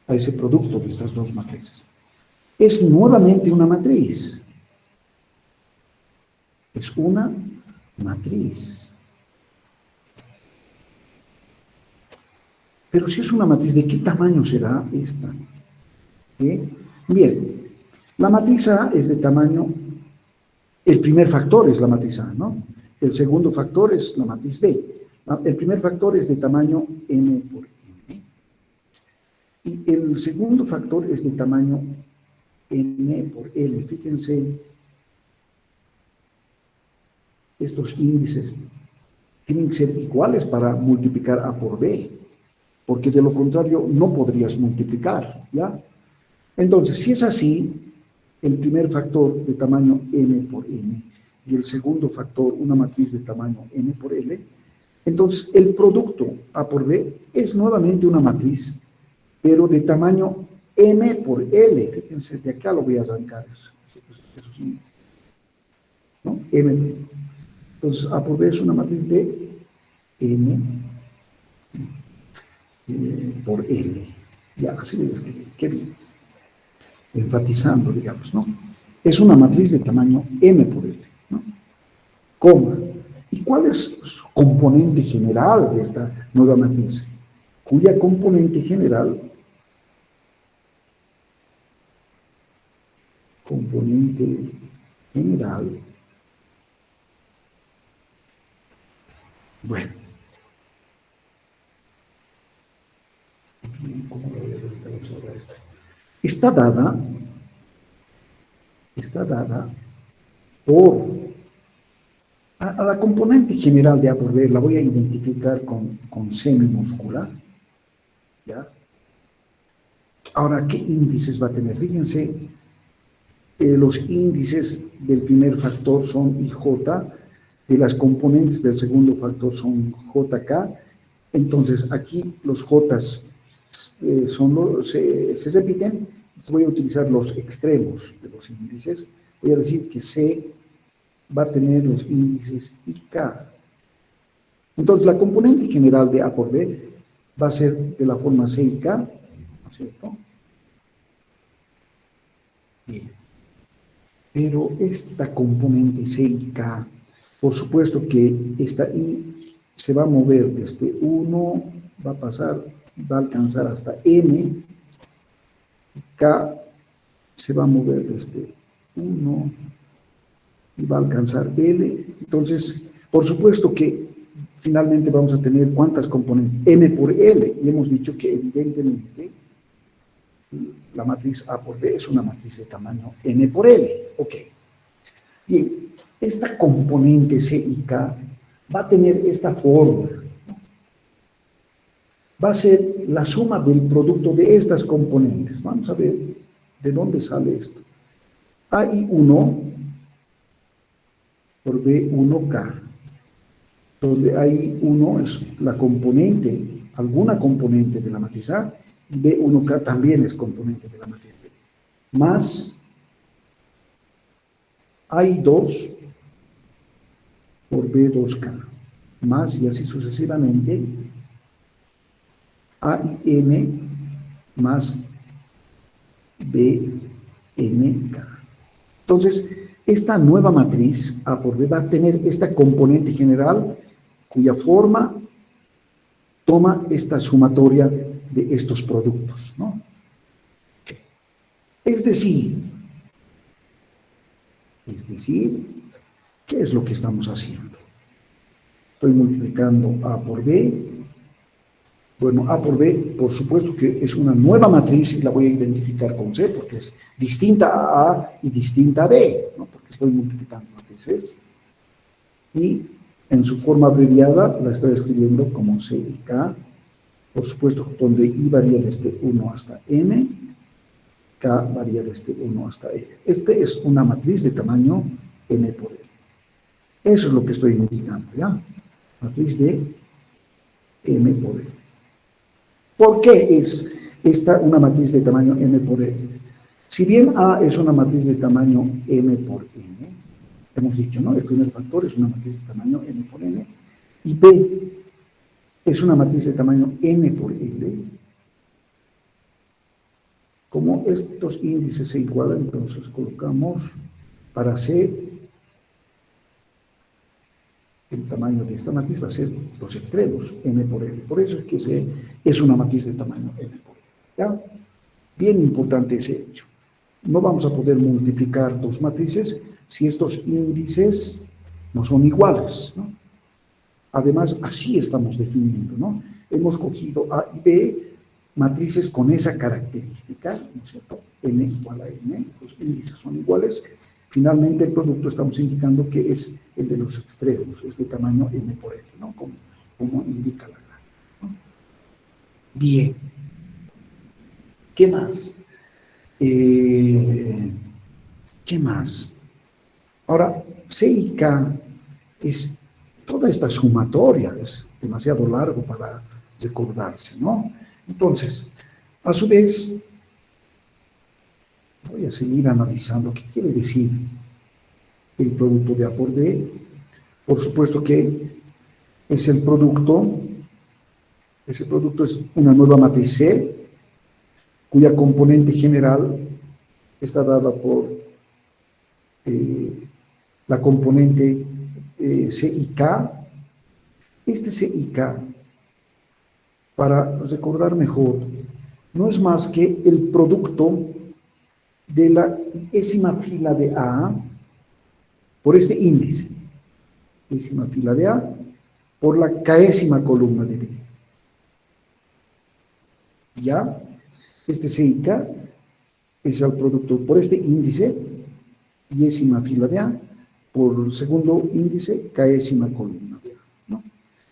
A ese producto de estas dos matrices. Es nuevamente una matriz. Es una matriz. Pero si es una matriz, ¿de qué tamaño será esta? Bien, la matriz A es de tamaño, el primer factor es la matriz A, ¿no? El segundo factor es la matriz B. El primer factor es de tamaño n por n. Y el segundo factor es de tamaño n por L. Fíjense, estos índices tienen que ser iguales para multiplicar A por B, porque de lo contrario no podrías multiplicar, ¿ya? Entonces, si es así, el primer factor de tamaño n por n y el segundo factor, una matriz de tamaño n por L, entonces el producto A por B es nuevamente una matriz, pero de tamaño m por L. Fíjense, de acá lo voy a arrancar esos índices, ¿no? M. Entonces, A por B es una matriz de n por L. Ya, así debe escribir. Qué bien. Enfatizando, digamos, ¿no? Es una matriz de tamaño m por L, ¿no? Coma. ¿Y cuál es su componente general de esta nueva matriz? Cuya componente general bueno, ¿cómo lo voy a dedicar sobre esto? Está dada por a la componente general de A por B la voy a identificar con C minúscula, ¿ya? Ahora, ¿qué índices va a tener? Fíjense, los índices del primer factor son IJ, de las componentes del segundo factor son JK, entonces aquí los J's se repiten, voy a utilizar los extremos de los índices, voy a decir que C va a tener los índices IK. Entonces la componente general de A por B va a ser de la forma C y K, ¿no es cierto? Bien. Pero esta componente C y K, por supuesto que esta I se va a mover desde 1, va a pasar, va a alcanzar hasta M, K se va a mover desde 1 y va a alcanzar L. Entonces, por supuesto que finalmente vamos a tener ¿cuántas componentes? M por L, y hemos dicho que evidentemente la matriz A por B es una matriz de tamaño M por L. Ok. Bien, esta componente C y K va a tener esta forma. Va a ser la suma del producto de estas componentes. Vamos a ver de dónde sale esto. AI1 por B1K, donde AI1 es la componente, alguna componente de la matriz A, y B1K también es componente de la matriz B, más AI2 por B2K, más y así sucesivamente, AIN más BNK. Entonces, esta nueva matriz A por B va a tener esta componente general cuya forma toma esta sumatoria de estos productos, ¿no? Okay. Es decir, ¿qué es lo que estamos haciendo? Estoy multiplicando A por B. Bueno, A por B, por supuesto que es una nueva matriz y la voy a identificar con C porque es distinta a A y distinta a B, ¿no? Porque estoy multiplicando matrices. Y en su forma abreviada la estoy escribiendo como C y K, por supuesto, donde I varía desde 1 hasta N, K varía desde 1 hasta N. Este es una matriz de tamaño N por N. Eso es lo que estoy indicando, ¿ya? Matriz de M por N. ¿Por qué es esta una matriz de tamaño M por N? Si bien A es una matriz de tamaño M por N, hemos dicho, ¿no? El primer factor es una matriz de tamaño M por N, y B es una matriz de tamaño N por L. Como estos índices se igualan, entonces colocamos para C, el tamaño de esta matriz va a ser los extremos, M por L. Por eso es que C es una matriz de tamaño M por L. ¿Ya? Bien importante ese hecho. No vamos a poder multiplicar dos matrices si estos índices no son iguales, ¿no? Además, así estamos definiendo, ¿no? Hemos cogido A y B, matrices con esa característica, ¿no es cierto? N igual a N, los índices son iguales. Finalmente, el producto estamos indicando que es el de los extremos, es de tamaño M por L, ¿no? Como indica la gráfica, ¿no? Bien. ¿Qué más? ¿Qué más? Ahora, C y K es toda esta sumatoria, es demasiado largo para recordarse, ¿no? Entonces, a su vez, voy a seguir analizando qué quiere decir el producto de A por B. Por supuesto que es el producto, ese producto es una nueva matriz C, cuya componente general está dada por la componente C y K. Este C y K, para recordar mejor, no es más que el producto de la décima fila de A por este índice, décima fila de A, por la késima columna de B. ¿Ya? Este C y K es el producto por este índice, décima fila de A, por el segundo índice, késima columna de A, ¿no?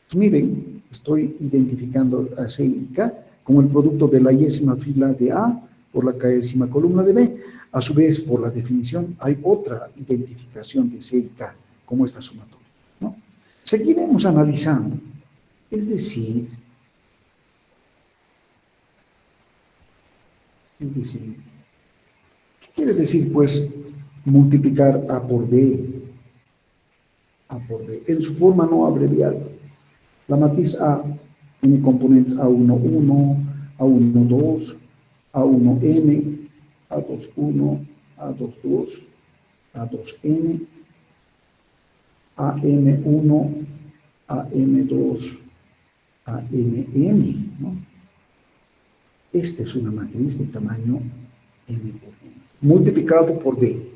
Pues miren, estoy identificando a C y K como el producto de la décima fila de A por la késima columna de B. A su vez, por la definición, hay otra identificación de C y K como esta sumatoria, ¿no? Seguiremos analizando. Es decir, ¿qué quiere decir, pues, multiplicar A por B? A por B, en su forma no abreviada. La matriz A tiene componentes A11, A12, A1N, A21, A22, A2N, AM1, AM2, AMN, ¿no? Esta es una matriz de tamaño M por N, multiplicado por B.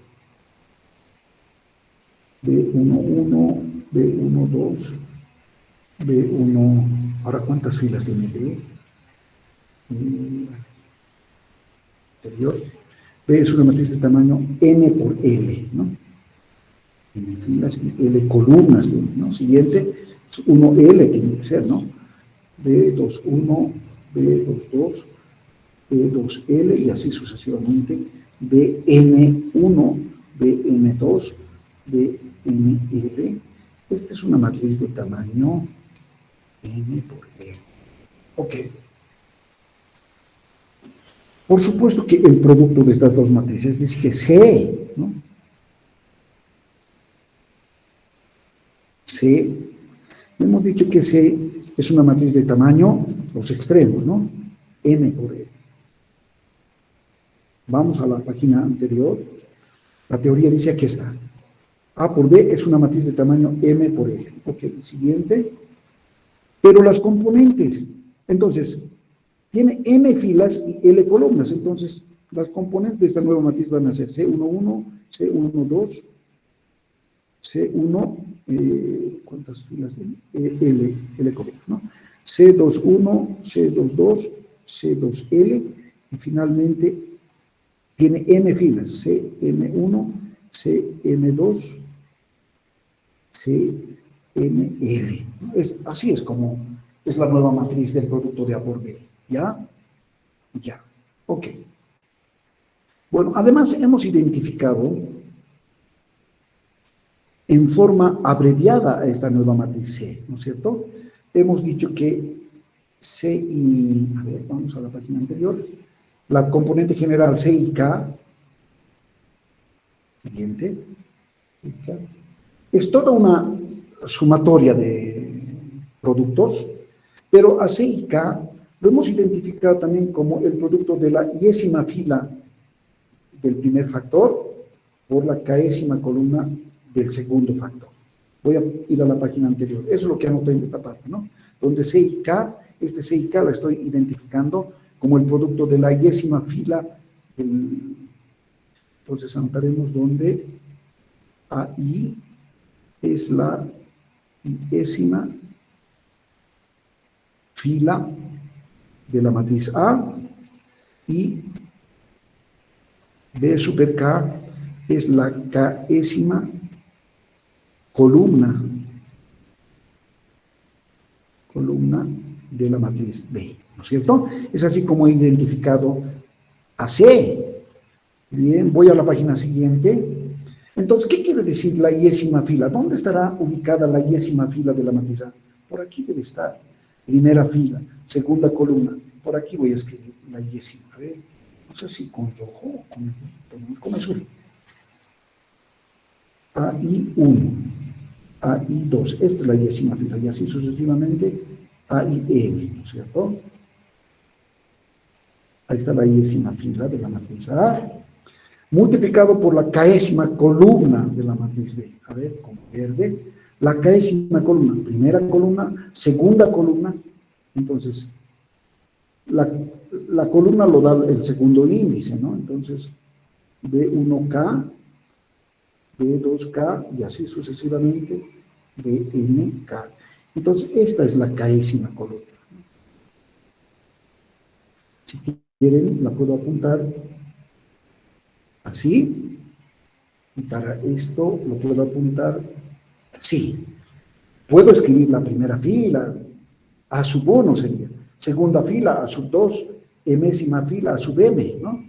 B11, B12, B1, ahora ¿cuántas filas tiene B? Anterior. B es una matriz de tamaño n por L, ¿no? N filas y L columnas, ¿no? Siguiente, 1L tiene que ser, ¿no? B21, B22, B2L y así sucesivamente, BN1, BN2, BNL. Esta es una matriz de tamaño N por L. Ok. Por supuesto que el producto de estas dos matrices dice que C, ¿no? C, hemos dicho que C es una matriz de tamaño, los extremos, ¿no? M por L. Vamos a la página anterior. La teoría dice aquí está. A por B es una matriz de tamaño M por L. Ok, siguiente. Pero las componentes, entonces, tiene M filas y L columnas. Entonces, las componentes de esta nueva matriz van a ser C11, C12, C1, ¿cuántas filas tiene? L columnas, ¿no? C21, C22, C2L, y finalmente tiene M filas, CM1, CM2, CML. Así es como es la nueva matriz del producto de A por B. ¿Ya? Ya. Ok. Bueno, además hemos identificado en forma abreviada a esta nueva matriz C, ¿no es cierto? Hemos dicho que C y, a ver, vamos a la página anterior, la componente general C y K, siguiente, es toda una sumatoria de productos, pero a C y K lo hemos identificado también como el producto de la yésima fila del primer factor por la késima columna del segundo factor. Voy a ir a la página anterior. Eso es lo que anoté en esta parte, ¿no? Donde C y K, este C y K la estoy identificando como el producto de la yésima fila. Entonces anotaremos donde AI es la yésima fila de la matriz A y B super K es la késima columna de la matriz B, ¿no es cierto? Es así como he identificado a C. Bien, voy a la página siguiente. Entonces, ¿qué quiere decir la yésima fila? ¿Dónde estará ubicada la yésima fila de la matriz A? Por aquí debe estar. Primera fila, segunda columna. Por aquí voy a escribir la yésima. A ver, no sé si con rojo o con azul. AI1, AI2, esta es la yésima fila, y así sucesivamente AIN, ¿no es cierto? Ahí está la yésima fila de la matriz A, multiplicado por la késima columna de la matriz B. A ver, con verde, la késima columna, primera columna, segunda columna, entonces, la columna lo da el segundo índice, ¿no? Entonces, B1K, B2K y así sucesivamente, BNK. Entonces, esta es la késima columna. Si quieren, la puedo apuntar así, y para esto lo puedo apuntar así. Puedo escribir la primera fila, A sub 1 sería, segunda fila, A sub 2, enésima fila, A sub M, ¿no?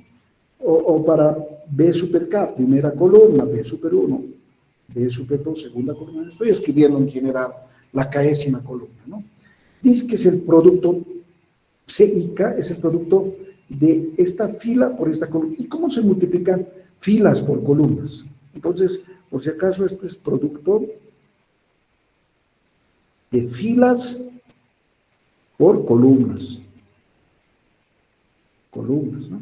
O para B super K, primera columna, B super 1, B super 2, segunda columna. Estoy escribiendo en general la késima columna, ¿no? Dice que es el producto, C y K es el producto de esta fila por esta columna. ¿Y cómo se multiplican filas por columnas? Entonces, por si acaso, este es producto de filas por columnas. Columnas, ¿no?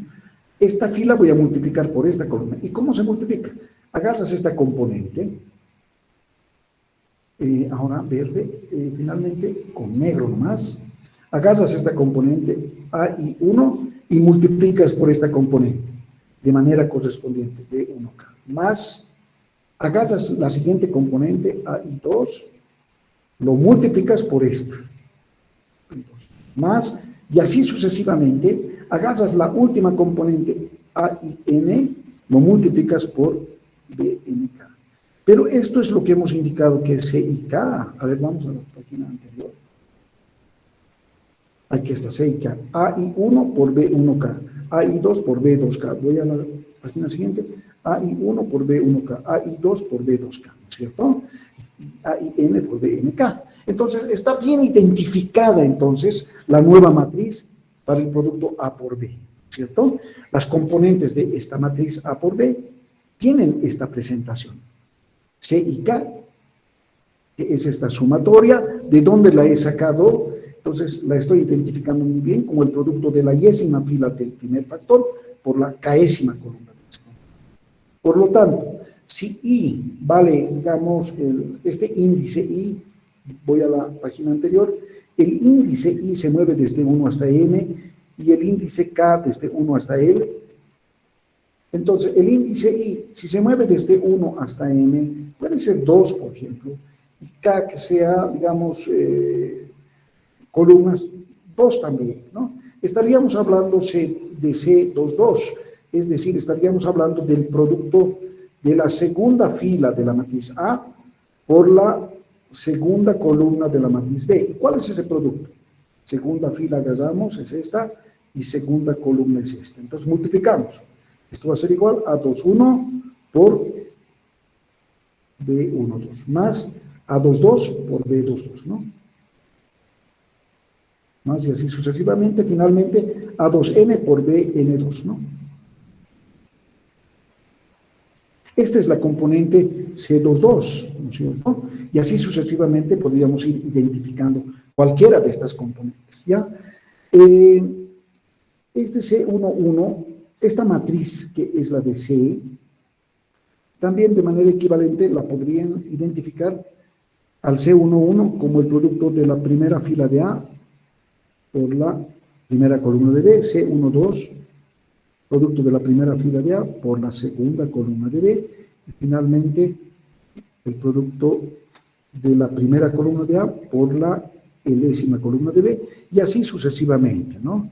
Esta fila voy a multiplicar por esta columna. ¿Y cómo se multiplica? Agarras esta componente, ahora verde, finalmente con negro nomás, agarras esta componente AI1 y multiplicas por esta componente de manera correspondiente, B1K, más agarras la siguiente componente AI2, lo multiplicas por esta, más, y así sucesivamente, agarras la última componente A y N, lo multiplicas por B, N, K. Pero esto es lo que hemos indicado que es C y K. A ver, vamos a la página anterior. Aquí está C y K. A y 1 por B1K. A y 2 por B2K. Voy a la página siguiente. A y 1 por B1K. A y 2 por B2K. ¿Cierto? A y N por BNK. Entonces, está bien identificada, entonces, la nueva matriz para el producto A por B. ¿Cierto? Las componentes de esta matriz A por B tienen esta presentación. C y K, que es esta sumatoria. ¿De dónde la he sacado? Entonces, la estoy identificando muy bien como el producto de la yésima fila del primer factor por la késima columna. Por lo tanto, si I vale, digamos, este índice I, voy a la página anterior, el índice I se mueve desde 1 hasta M y el índice K desde 1 hasta L. Entonces, el índice I, si se mueve desde 1 hasta M, puede ser 2, por ejemplo, y K que sea, digamos, columnas 2 también, ¿no? Estaríamos hablando de C22, es decir, estaríamos hablando del producto de la segunda fila de la matriz A por la segunda columna de la matriz B. ¿Y cuál es ese producto? Segunda fila agarramos, es esta, y segunda columna es esta. Entonces multiplicamos. Esto va a ser igual a 2,1 por B1,2, más A2,2 por B2,2, ¿no? Más y así sucesivamente, finalmente A2N por BN2, ¿no? Esta es la componente C22, ¿no es cierto? Y así sucesivamente podríamos ir identificando cualquiera de estas componentes, ¿ya? Este C11, esta matriz que es la de C, también de manera equivalente la podrían identificar al C11 como el producto de la primera fila de A por la primera columna de B, C12, producto de la primera fila de A por la segunda columna de B, y finalmente el producto de la primera columna de A por la enésima columna de B, y así sucesivamente, ¿no?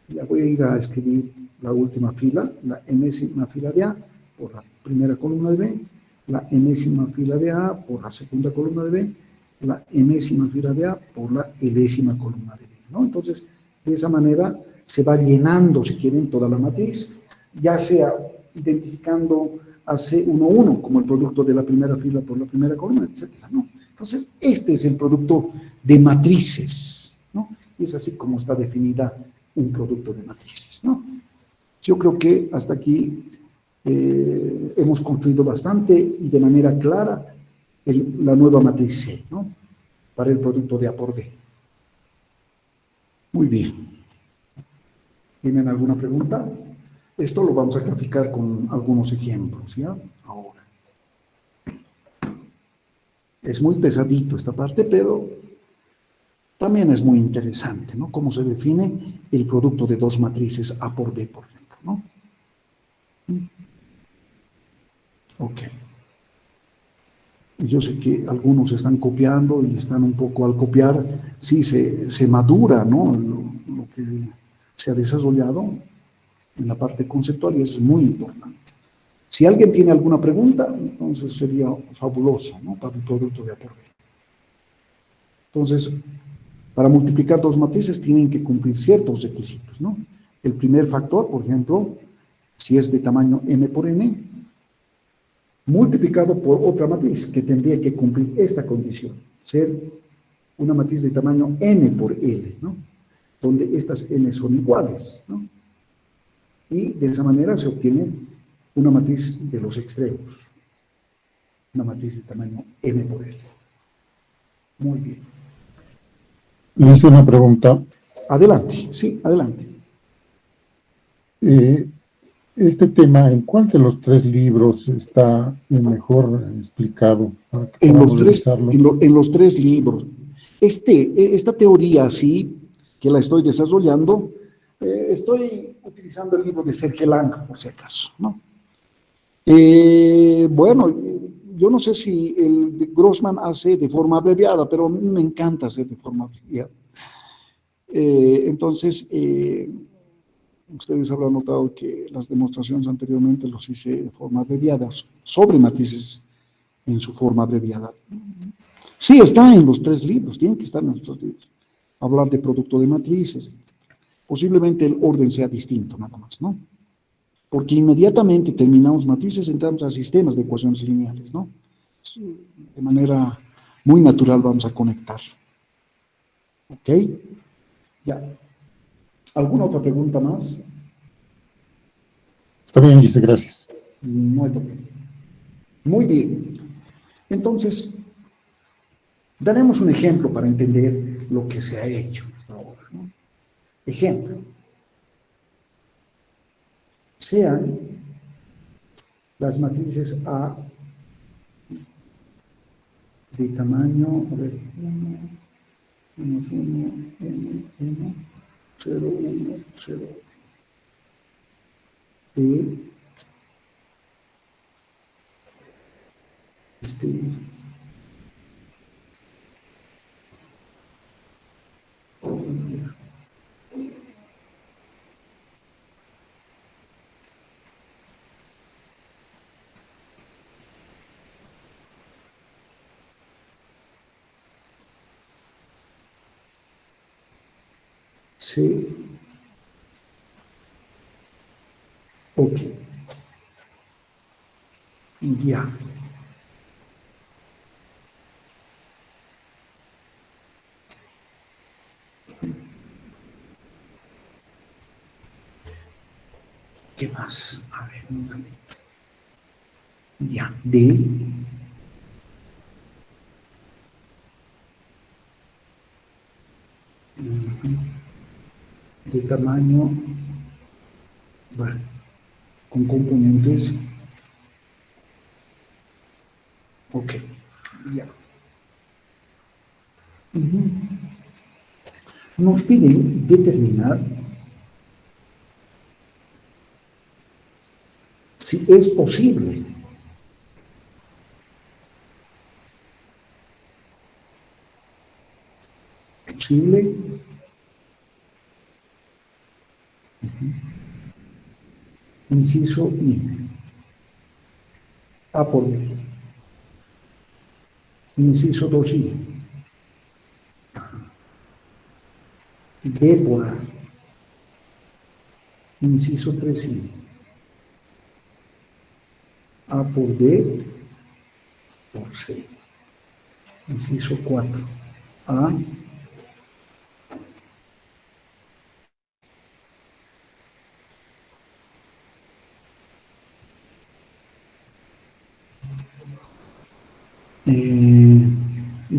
Ya voy a ir a escribir la última fila, la enésima fila de A por la primera columna de B, la enésima fila de A por la segunda columna de B, la enésima fila de A por la enésima columna de B, ¿no? Entonces, de esa manera se va llenando, si quieren, toda la matriz, ya sea identificando a C11 como el producto de la primera fila por la primera columna, etcétera, ¿no? Entonces, este es el producto de matrices, ¿no? Y es así como está definida un producto de matrices, ¿no? Yo creo que hasta aquí hemos construido bastante y de manera clara la nueva matriz C, ¿no? Para el producto de A por B. Muy bien. ¿Tienen alguna pregunta? Esto lo vamos a graficar con algunos ejemplos, ¿ya? Ahora. Es muy pesadito esta parte, pero también es muy interesante, ¿no? Cómo se define el producto de dos matrices A por B, por ejemplo, ¿no? Ok. Yo sé que algunos están copiando y están un poco al copiar, sí, se madura, ¿no? Lo que se ha desarrollado en la parte conceptual y eso es muy importante. Si alguien tiene alguna pregunta, entonces sería fabuloso, ¿no? Para el producto de A por B. Entonces, para multiplicar dos matrices tienen que cumplir ciertos requisitos, ¿no? El primer factor, por ejemplo, si es de tamaño m por n, multiplicado por otra matriz que tendría que cumplir esta condición, ser una matriz de tamaño n por l, ¿no? Donde estas n son iguales, ¿no? Y de esa manera se obtiene una matriz de los extremos, una matriz de tamaño m por l. Muy bien. Le hice una pregunta. Adelante, sí, adelante. Este tema, ¿en cuál de los tres libros está mejor explicado? Para que En podamos los tres, revisarlo? en los tres libros. Esta teoría así, que la estoy desarrollando, estoy utilizando el libro de Serge Lang, por si acaso, ¿no? Bueno, yo no sé si el de Grossman hace de forma abreviada, pero a mí me encanta hacer de forma abreviada. Entonces, ustedes habrán notado que las demostraciones anteriormente los hice de forma abreviada, sobre matices en su forma abreviada. Sí, está en los 3 libros, tiene que estar en los 3 libros. Hablar de producto de matrices. Posiblemente el orden sea distinto, nada más, ¿no? Porque inmediatamente terminamos matrices, entramos a sistemas de ecuaciones lineales, ¿no? De manera muy natural vamos a conectar. ¿Ok? Ya. ¿Alguna otra pregunta más? Está bien, dice, gracias. No hay problema. Muy bien. Entonces, daremos un ejemplo para entender lo que se ha hecho hasta ahora, ¿no? Ejemplo. Sean las matrices A de tamaño, a ver, 1, menos 1, n, 1, 0, 1, 0, de C, ok, ya. ¿Qué más? A ver, un momento. Ya, de tamaño, bueno, con componentes, ok, ya. Nos piden determinar si es posible inciso I, A por B, inciso 2I, B por A, inciso 3I, A por B por C, inciso 4, A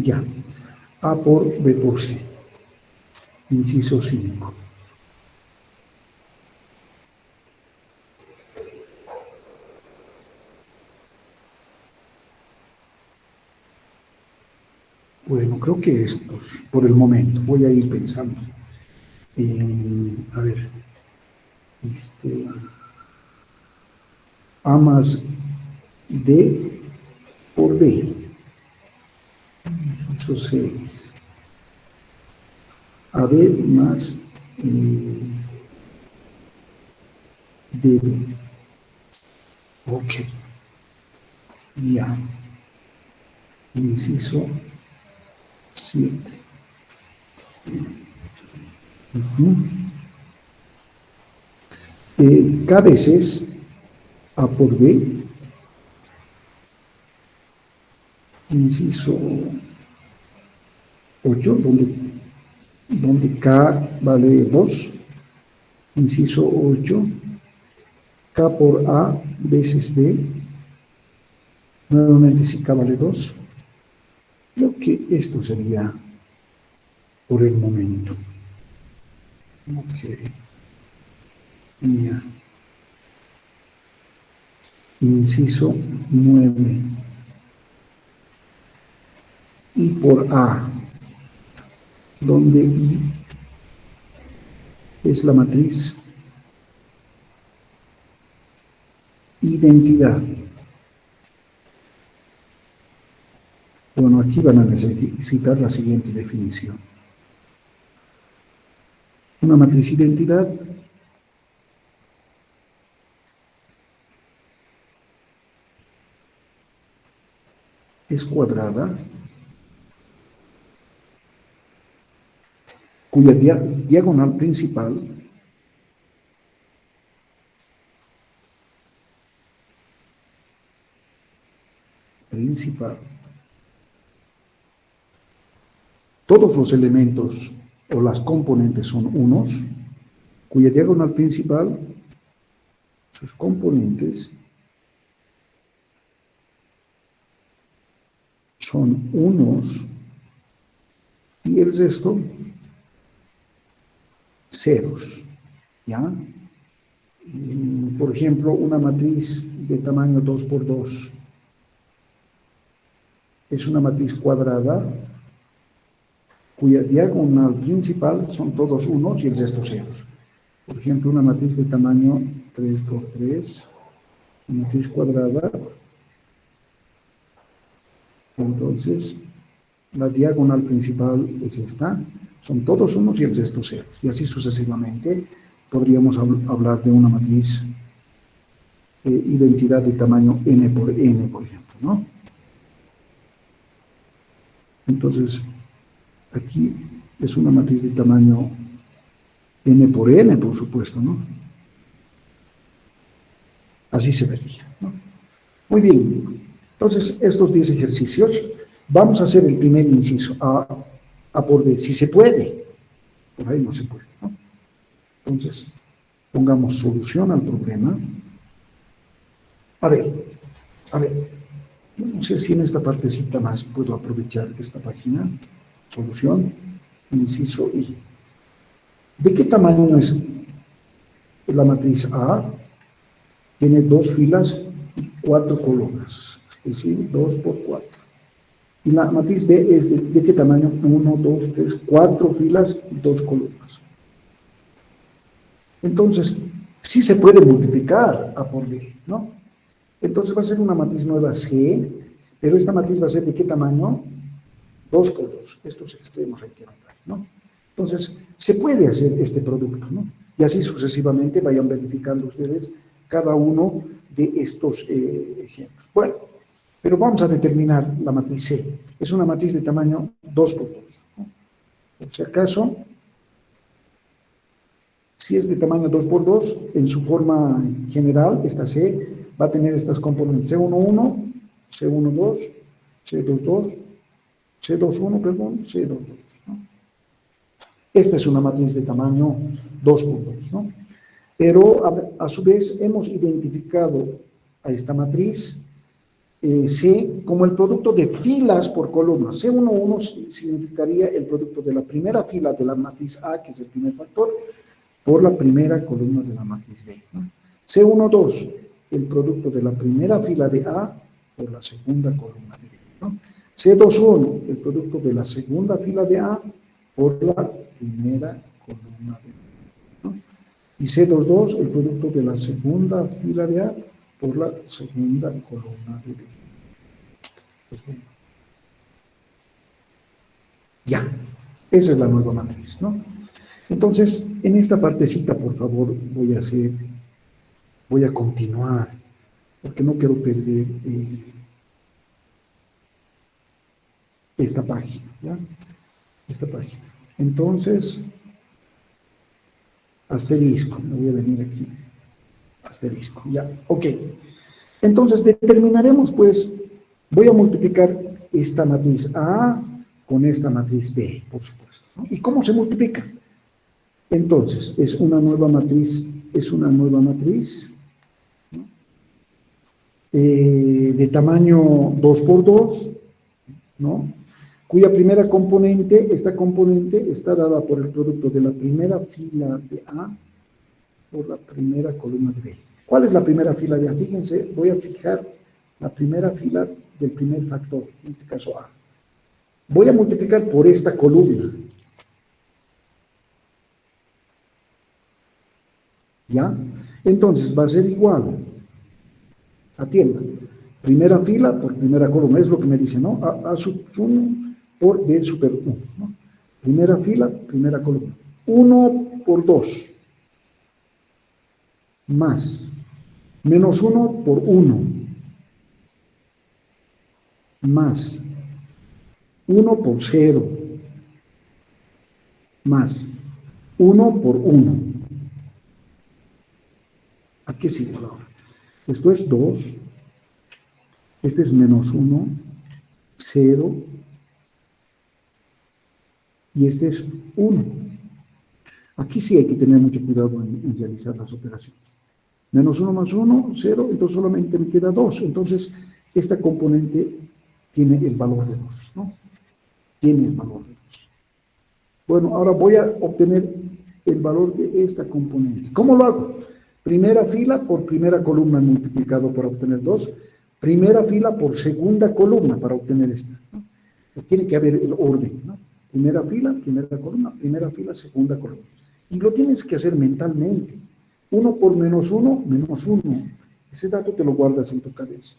ya, A por B por C, inciso 5. Bueno, creo que estos, por el momento, voy a ir pensando. A ver, A más D por B, inciso 6. A B más DB. Ok, ya. Inciso 7. K veces A por B, inciso 8, donde K vale 2, inciso 8, K por A veces B, nuevamente si K vale 2, creo que esto sería por el momento. Ok, ya. Inciso 9. Y por A, donde I es la matriz identidad. Bueno, aquí van a necesitar la siguiente definición. Una matriz identidad es cuadrada cuya diagonal principal todos los elementos o las componentes son unos, cuya diagonal principal, sus componentes son unos y el resto ceros, ¿ya? Por ejemplo, una matriz de tamaño 2 por 2 es una matriz cuadrada cuya diagonal principal son todos unos y el resto ceros. Por ejemplo, una matriz de tamaño 3 por 3, una matriz cuadrada, entonces la diagonal principal es esta, son todos unos y el resto ceros. Y así sucesivamente podríamos hablar de una matriz identidad de tamaño n, por ejemplo, ¿no? Entonces, aquí es una matriz de tamaño n por n, por supuesto, ¿no? Así se vería, ¿no? Muy bien. Entonces, estos 10 ejercicios, vamos a hacer el primer inciso, A por B, si se puede. Por ahí no se puede, ¿no? Entonces, pongamos solución al problema. A ver. No sé si en esta partecita más puedo aprovechar esta página. Solución, inciso I. ¿De qué tamaño es la matriz A? Tiene 2 filas y 4 columnas, es decir, 2 por 4. Y la matriz B es ¿de qué tamaño? 1, 2, 3, 4 filas y 2 columnas. Entonces, sí se puede multiplicar A por B, ¿no? Entonces va a ser una matriz nueva C, pero esta matriz va a ser ¿de qué tamaño? 2 por 2. Estos extremos hay que nombrar, ¿no? Entonces, se puede hacer este producto, ¿no? Y así sucesivamente vayan verificando ustedes cada uno de estos ejemplos. Bueno, pero vamos a determinar la matriz C. Es una matriz de tamaño 2 por 2, ¿no? Por si acaso, si es de tamaño 2 por 2, en su forma general, esta C va a tener estas componentes C11, C12, C22, C21, perdón, C22, ¿no? Esta es una matriz de tamaño 2 por 2, ¿no? Pero a su vez hemos identificado a esta matriz C como el producto de filas por columnas. C11 significaría el producto de la primera fila de la matriz A, que es el primer factor, por la primera columna de la matriz B, ¿no? C12, el producto de la primera fila de A por la segunda columna de B, ¿no? C21, el producto de la segunda fila de A por la primera columna de B, ¿no? Y C22, el producto de la segunda fila de A por la segunda columna de B. Pues bien. Ya, esa es la nueva matriz, ¿no? Entonces, en esta partecita, por favor, voy a continuar, porque no quiero perder esta página, ¿ya? Esta página. Entonces, asterisco, me voy a venir aquí, asterisco, ya, ok. Entonces, determinaremos, pues, voy a multiplicar esta matriz A con esta matriz B, por supuesto, ¿no? ¿Y cómo se multiplica? Entonces, es una nueva matriz, ¿no? De tamaño 2 por 2, ¿no? Cuya primera componente, esta componente está dada por el producto de la primera fila de A por la primera columna de B. ¿Cuál es la primera fila de A? Fíjense, voy a fijar la primera fila del primer factor, en este caso A. Voy a multiplicar por esta columna. ¿Ya? Entonces va a ser igual, atiendan, Primera fila por primera columna, es lo que me dice, ¿no? A sub 1 por B super 1, ¿no? Primera fila, primera columna. 1 por 2, más, menos 1 por 1, más, 1 por 0, más, 1 por 1. ¿A qué sigue ahora? Esto es 2, este es menos 1, 0, y este es 1. Aquí sí hay que tener mucho cuidado en realizar las operaciones. Menos 1 más 1, 0, entonces solamente me queda 2. Entonces, esta componente tiene el valor de 2, ¿no? Tiene el valor de 2. Bueno, ahora voy a obtener el valor de esta componente. ¿Cómo lo hago? Primera fila por primera columna multiplicado para obtener 2. Primera fila por segunda columna para obtener esta, ¿no? Tiene que haber el orden, ¿no? Primera fila, primera fila, segunda columna. Y lo tienes que hacer mentalmente. 1 por menos 1, menos 1. Ese dato te lo guardas en tu cabeza.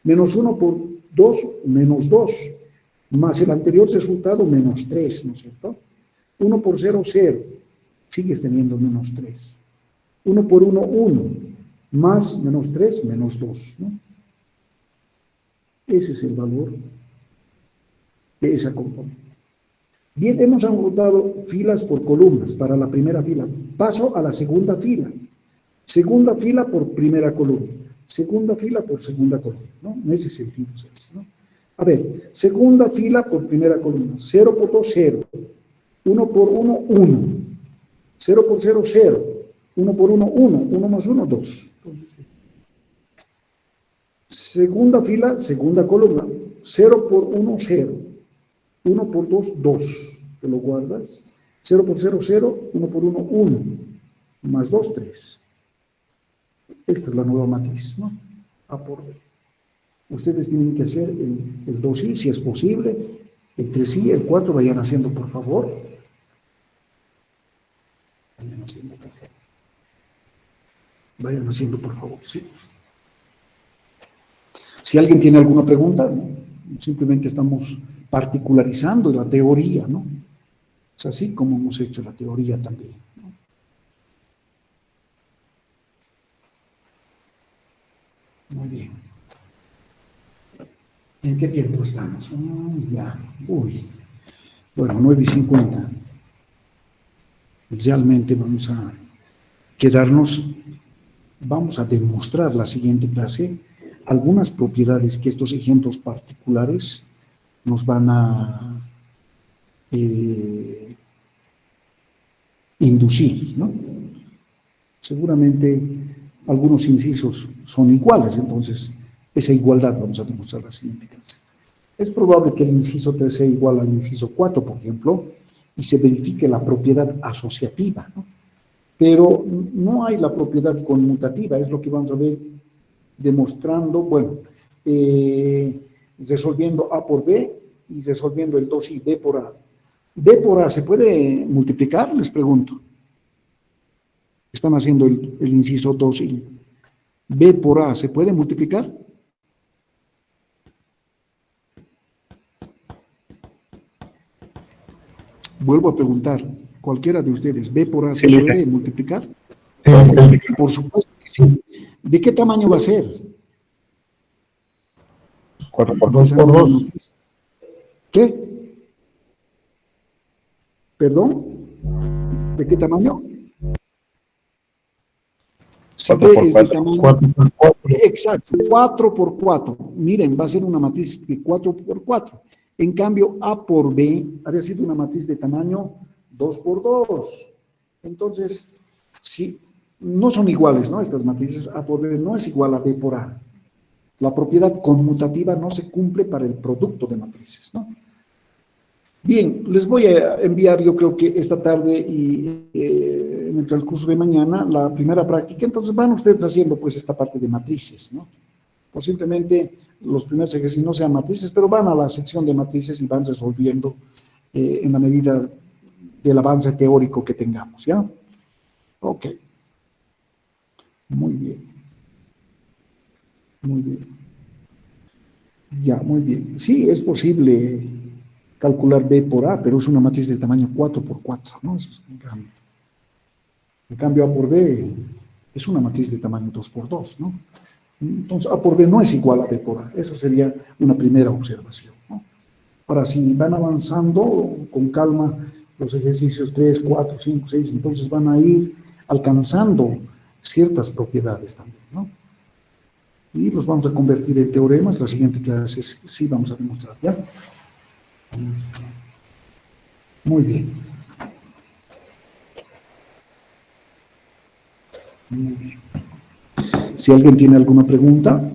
Menos 1 por 2, menos 2. Más el anterior resultado, menos 3, ¿no es cierto? 1 por 0, 0. Sigues teniendo menos 3. 1 por 1, 1. Más menos 3, menos 2, ¿no? Ese es el valor de esa componente. Bien, hemos anotado filas por columnas para la primera fila. Paso a la segunda fila. Segunda fila por primera columna. Segunda fila por segunda columna, ¿no? En ese sentido se hace, ¿no? A ver, segunda fila por primera columna. 0 por 2, 0. 1 por 1, 1. 0 por 0, 0. 1 por 1, 1. 1 más 1, 2. Entonces, segunda fila, segunda columna. 0 por 1, 0. 1 por 2, 2. ¿Te lo guardas? 0 por 0, 0. 1 por 1, 1. Más 2, 3. Esta es la nueva matriz, ¿no? A por B. Ustedes tienen que hacer el 2i, si es posible. El 3i, el 4, vayan haciendo, por favor. Vayan haciendo, por favor. Vayan haciendo, por favor, sí. Si alguien tiene alguna pregunta, ¿no? Simplemente estamos particularizando la teoría, ¿no? Es así como hemos hecho la teoría también, ¿no? Muy bien. ¿En qué tiempo estamos? Ya. Uy. Bueno, 9:50. Realmente vamos a quedarnos, vamos a demostrar la siguiente clase algunas propiedades que estos ejemplos particulares nos van a inducir, ¿no? Seguramente algunos incisos son iguales, entonces esa igualdad vamos a demostrar en la siguiente clase. Es probable que el inciso 3 sea igual al inciso 4, por ejemplo, y se verifique la propiedad asociativa, ¿no? Pero no hay la propiedad conmutativa, es lo que vamos a ver demostrando, bueno, resolviendo A por B y resolviendo el 2i, B por A. B por A, ¿se puede multiplicar? Les pregunto. Están haciendo el inciso 2i. B por A, ¿se puede multiplicar? Vuelvo a preguntar, cualquiera de ustedes, ¿B por A se puede multiplicar? Por supuesto que sí. ¿De qué tamaño va a ser? 4 por 2 por 2. ¿Qué? ¿Perdón? ¿De qué tamaño? Si B es de tamaño... 4 por 4. Exacto, 4 por 4. Miren, va a ser una matriz de 4 por 4. En cambio, A por B había sido una matriz de tamaño 2 por 2. Entonces, sí, no son iguales, ¿no? Estas matrices A por B no es igual a B por A. La propiedad conmutativa no se cumple para el producto de matrices, ¿no? Bien, les voy a enviar, yo creo que esta tarde y en el transcurso de mañana, la primera práctica. Entonces van ustedes haciendo pues esta parte de matrices, ¿no? Posiblemente los primeros ejercicios no sean matrices, pero van a la sección de matrices y van resolviendo en la medida del avance teórico que tengamos, ¿ya? Ok. Muy bien. Muy bien. Ya, muy bien. Sí, es posible calcular B por A, pero es una matriz de tamaño 4 por 4, ¿no? Eso es un cambio. En cambio, A por B es una matriz de tamaño 2 por 2, ¿no? Entonces, A por B no es igual a B por A. Esa sería una primera observación, ¿no? Ahora, si van avanzando con calma los ejercicios 3, 4, 5, 6, entonces van a ir alcanzando ciertas propiedades también, ¿no? Y los vamos a convertir en teoremas. La siguiente clase sí vamos a demostrar, ¿ya? Muy bien. Muy bien. Si alguien tiene alguna pregunta.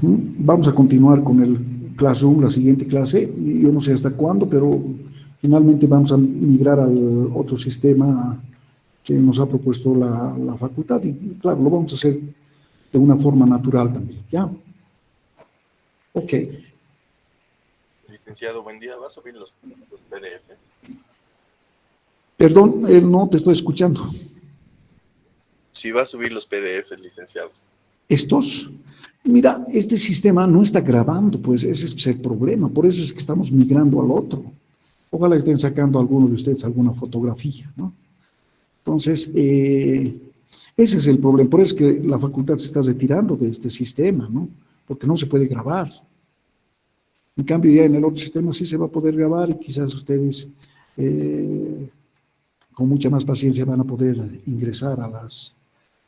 Vamos a continuar con el Classroom, la siguiente clase. Yo no sé hasta cuándo, pero finalmente vamos a migrar al otro sistema que nos ha propuesto la facultad. Y claro, lo vamos a hacer de una forma natural también, ¿ya? Ok. Licenciado, buen día. ¿Va a subir los PDFs? Perdón, no te estoy escuchando. Sí, va a subir los PDFs, licenciado. Estos, mira, este sistema no está grabando, pues ese es el problema. Por eso es que estamos migrando al otro. Ojalá estén sacando alguno de ustedes alguna fotografía, ¿no? Entonces, ese es el problema. Por eso es que la facultad se está retirando de este sistema, ¿no? Porque no se puede grabar. En cambio, ya en el otro sistema sí se va a poder grabar y quizás ustedes con mucha más paciencia van a poder ingresar a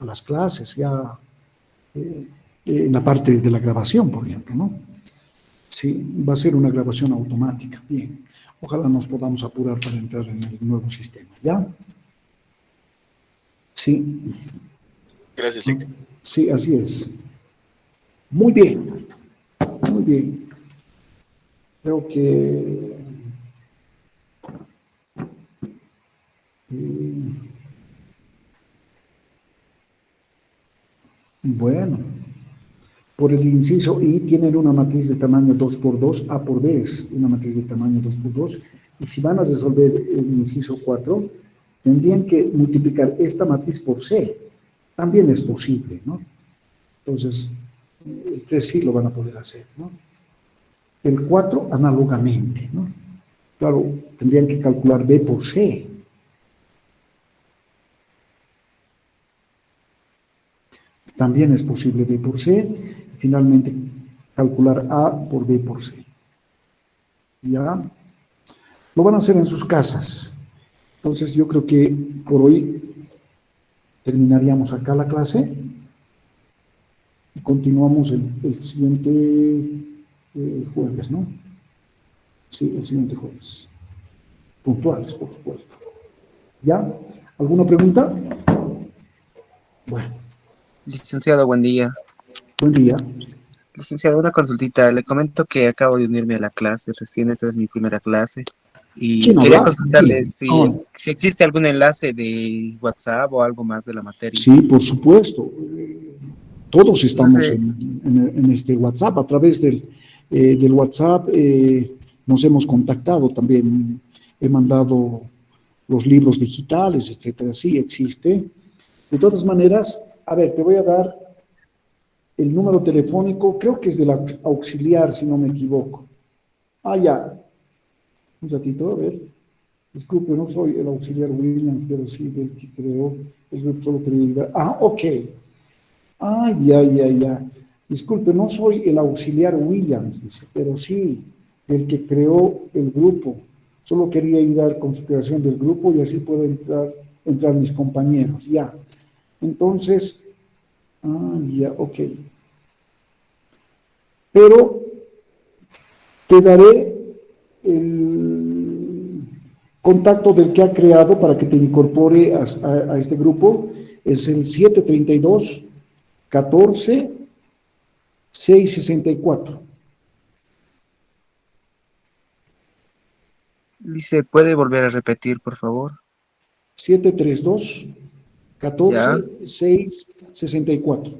las clases ya en la parte de la grabación, por ejemplo, ¿no? Sí, va a ser una grabación automática. Bien, ojalá nos podamos apurar para entrar en el nuevo sistema, ¿ya? Sí. Gracias, Lic. Sí, así es. Muy bien, muy bien. Creo que bueno, por el inciso I tienen una matriz de tamaño 2 por 2, A por B es una matriz de tamaño 2 por 2, y si van a resolver el inciso 4, tendrían que multiplicar esta matriz por C. También es posible, ¿no? Entonces, el 3 sí lo van a poder hacer, ¿no? El 4 análogamente, ¿no? Claro, tendrían que calcular B por C. También es posible B por C. Finalmente, calcular A por B por C. ¿Ya? Lo van a hacer en sus casas. Entonces, yo creo que por hoy terminaríamos acá la clase y continuamos el siguiente jueves, ¿no? Sí, el siguiente jueves. Puntuales, por supuesto. ¿Ya? ¿Alguna pregunta? Bueno. Licenciado, buen día. Buen día. Licenciado, una consultita. Le comento que acabo de unirme a la clase, recién esta es mi primera clase. Y ¿Quién quería habla? consultarle ¿Cómo? si existe algún enlace de WhatsApp o algo más de la materia. Sí, por supuesto. Todos No estamos sé, en este WhatsApp. A través del WhatsApp nos hemos contactado también. He mandado los libros digitales, etcétera. Sí, existe. De todas maneras, a ver, te voy a dar el número telefónico, creo que es del auxiliar, si no me equivoco. Ah, ya. Un ratito, a ver. Disculpe, no soy el auxiliar William, pero sí del que creó el grupo, solo quería ayudar. Ah, ok. Ah, ya. Disculpe, no soy el auxiliar Williams, dice, pero sí del que creó el grupo. Solo quería ayudar con su creación del grupo y así pueden entrar mis compañeros. Ya. Entonces, ya, ok. Pero te daré el contacto del que ha creado para que te incorpore a este grupo. Es el 732 14 664. dice, ¿puede volver a repetir, por favor? 732 Ya, 14 664.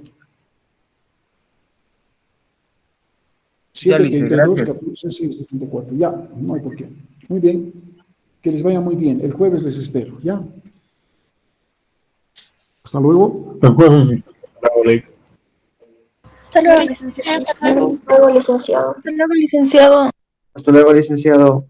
ya, Lice, 732 gracias. 14 664. Ya, no hay por qué. Muy bien. Que les vaya muy bien. El jueves les espero. Ya. Hasta luego. De acuerdo, sí. Hasta luego, licenciado. Hasta luego. Hasta luego, licenciado. Hasta luego, licenciado. Hasta luego, licenciado.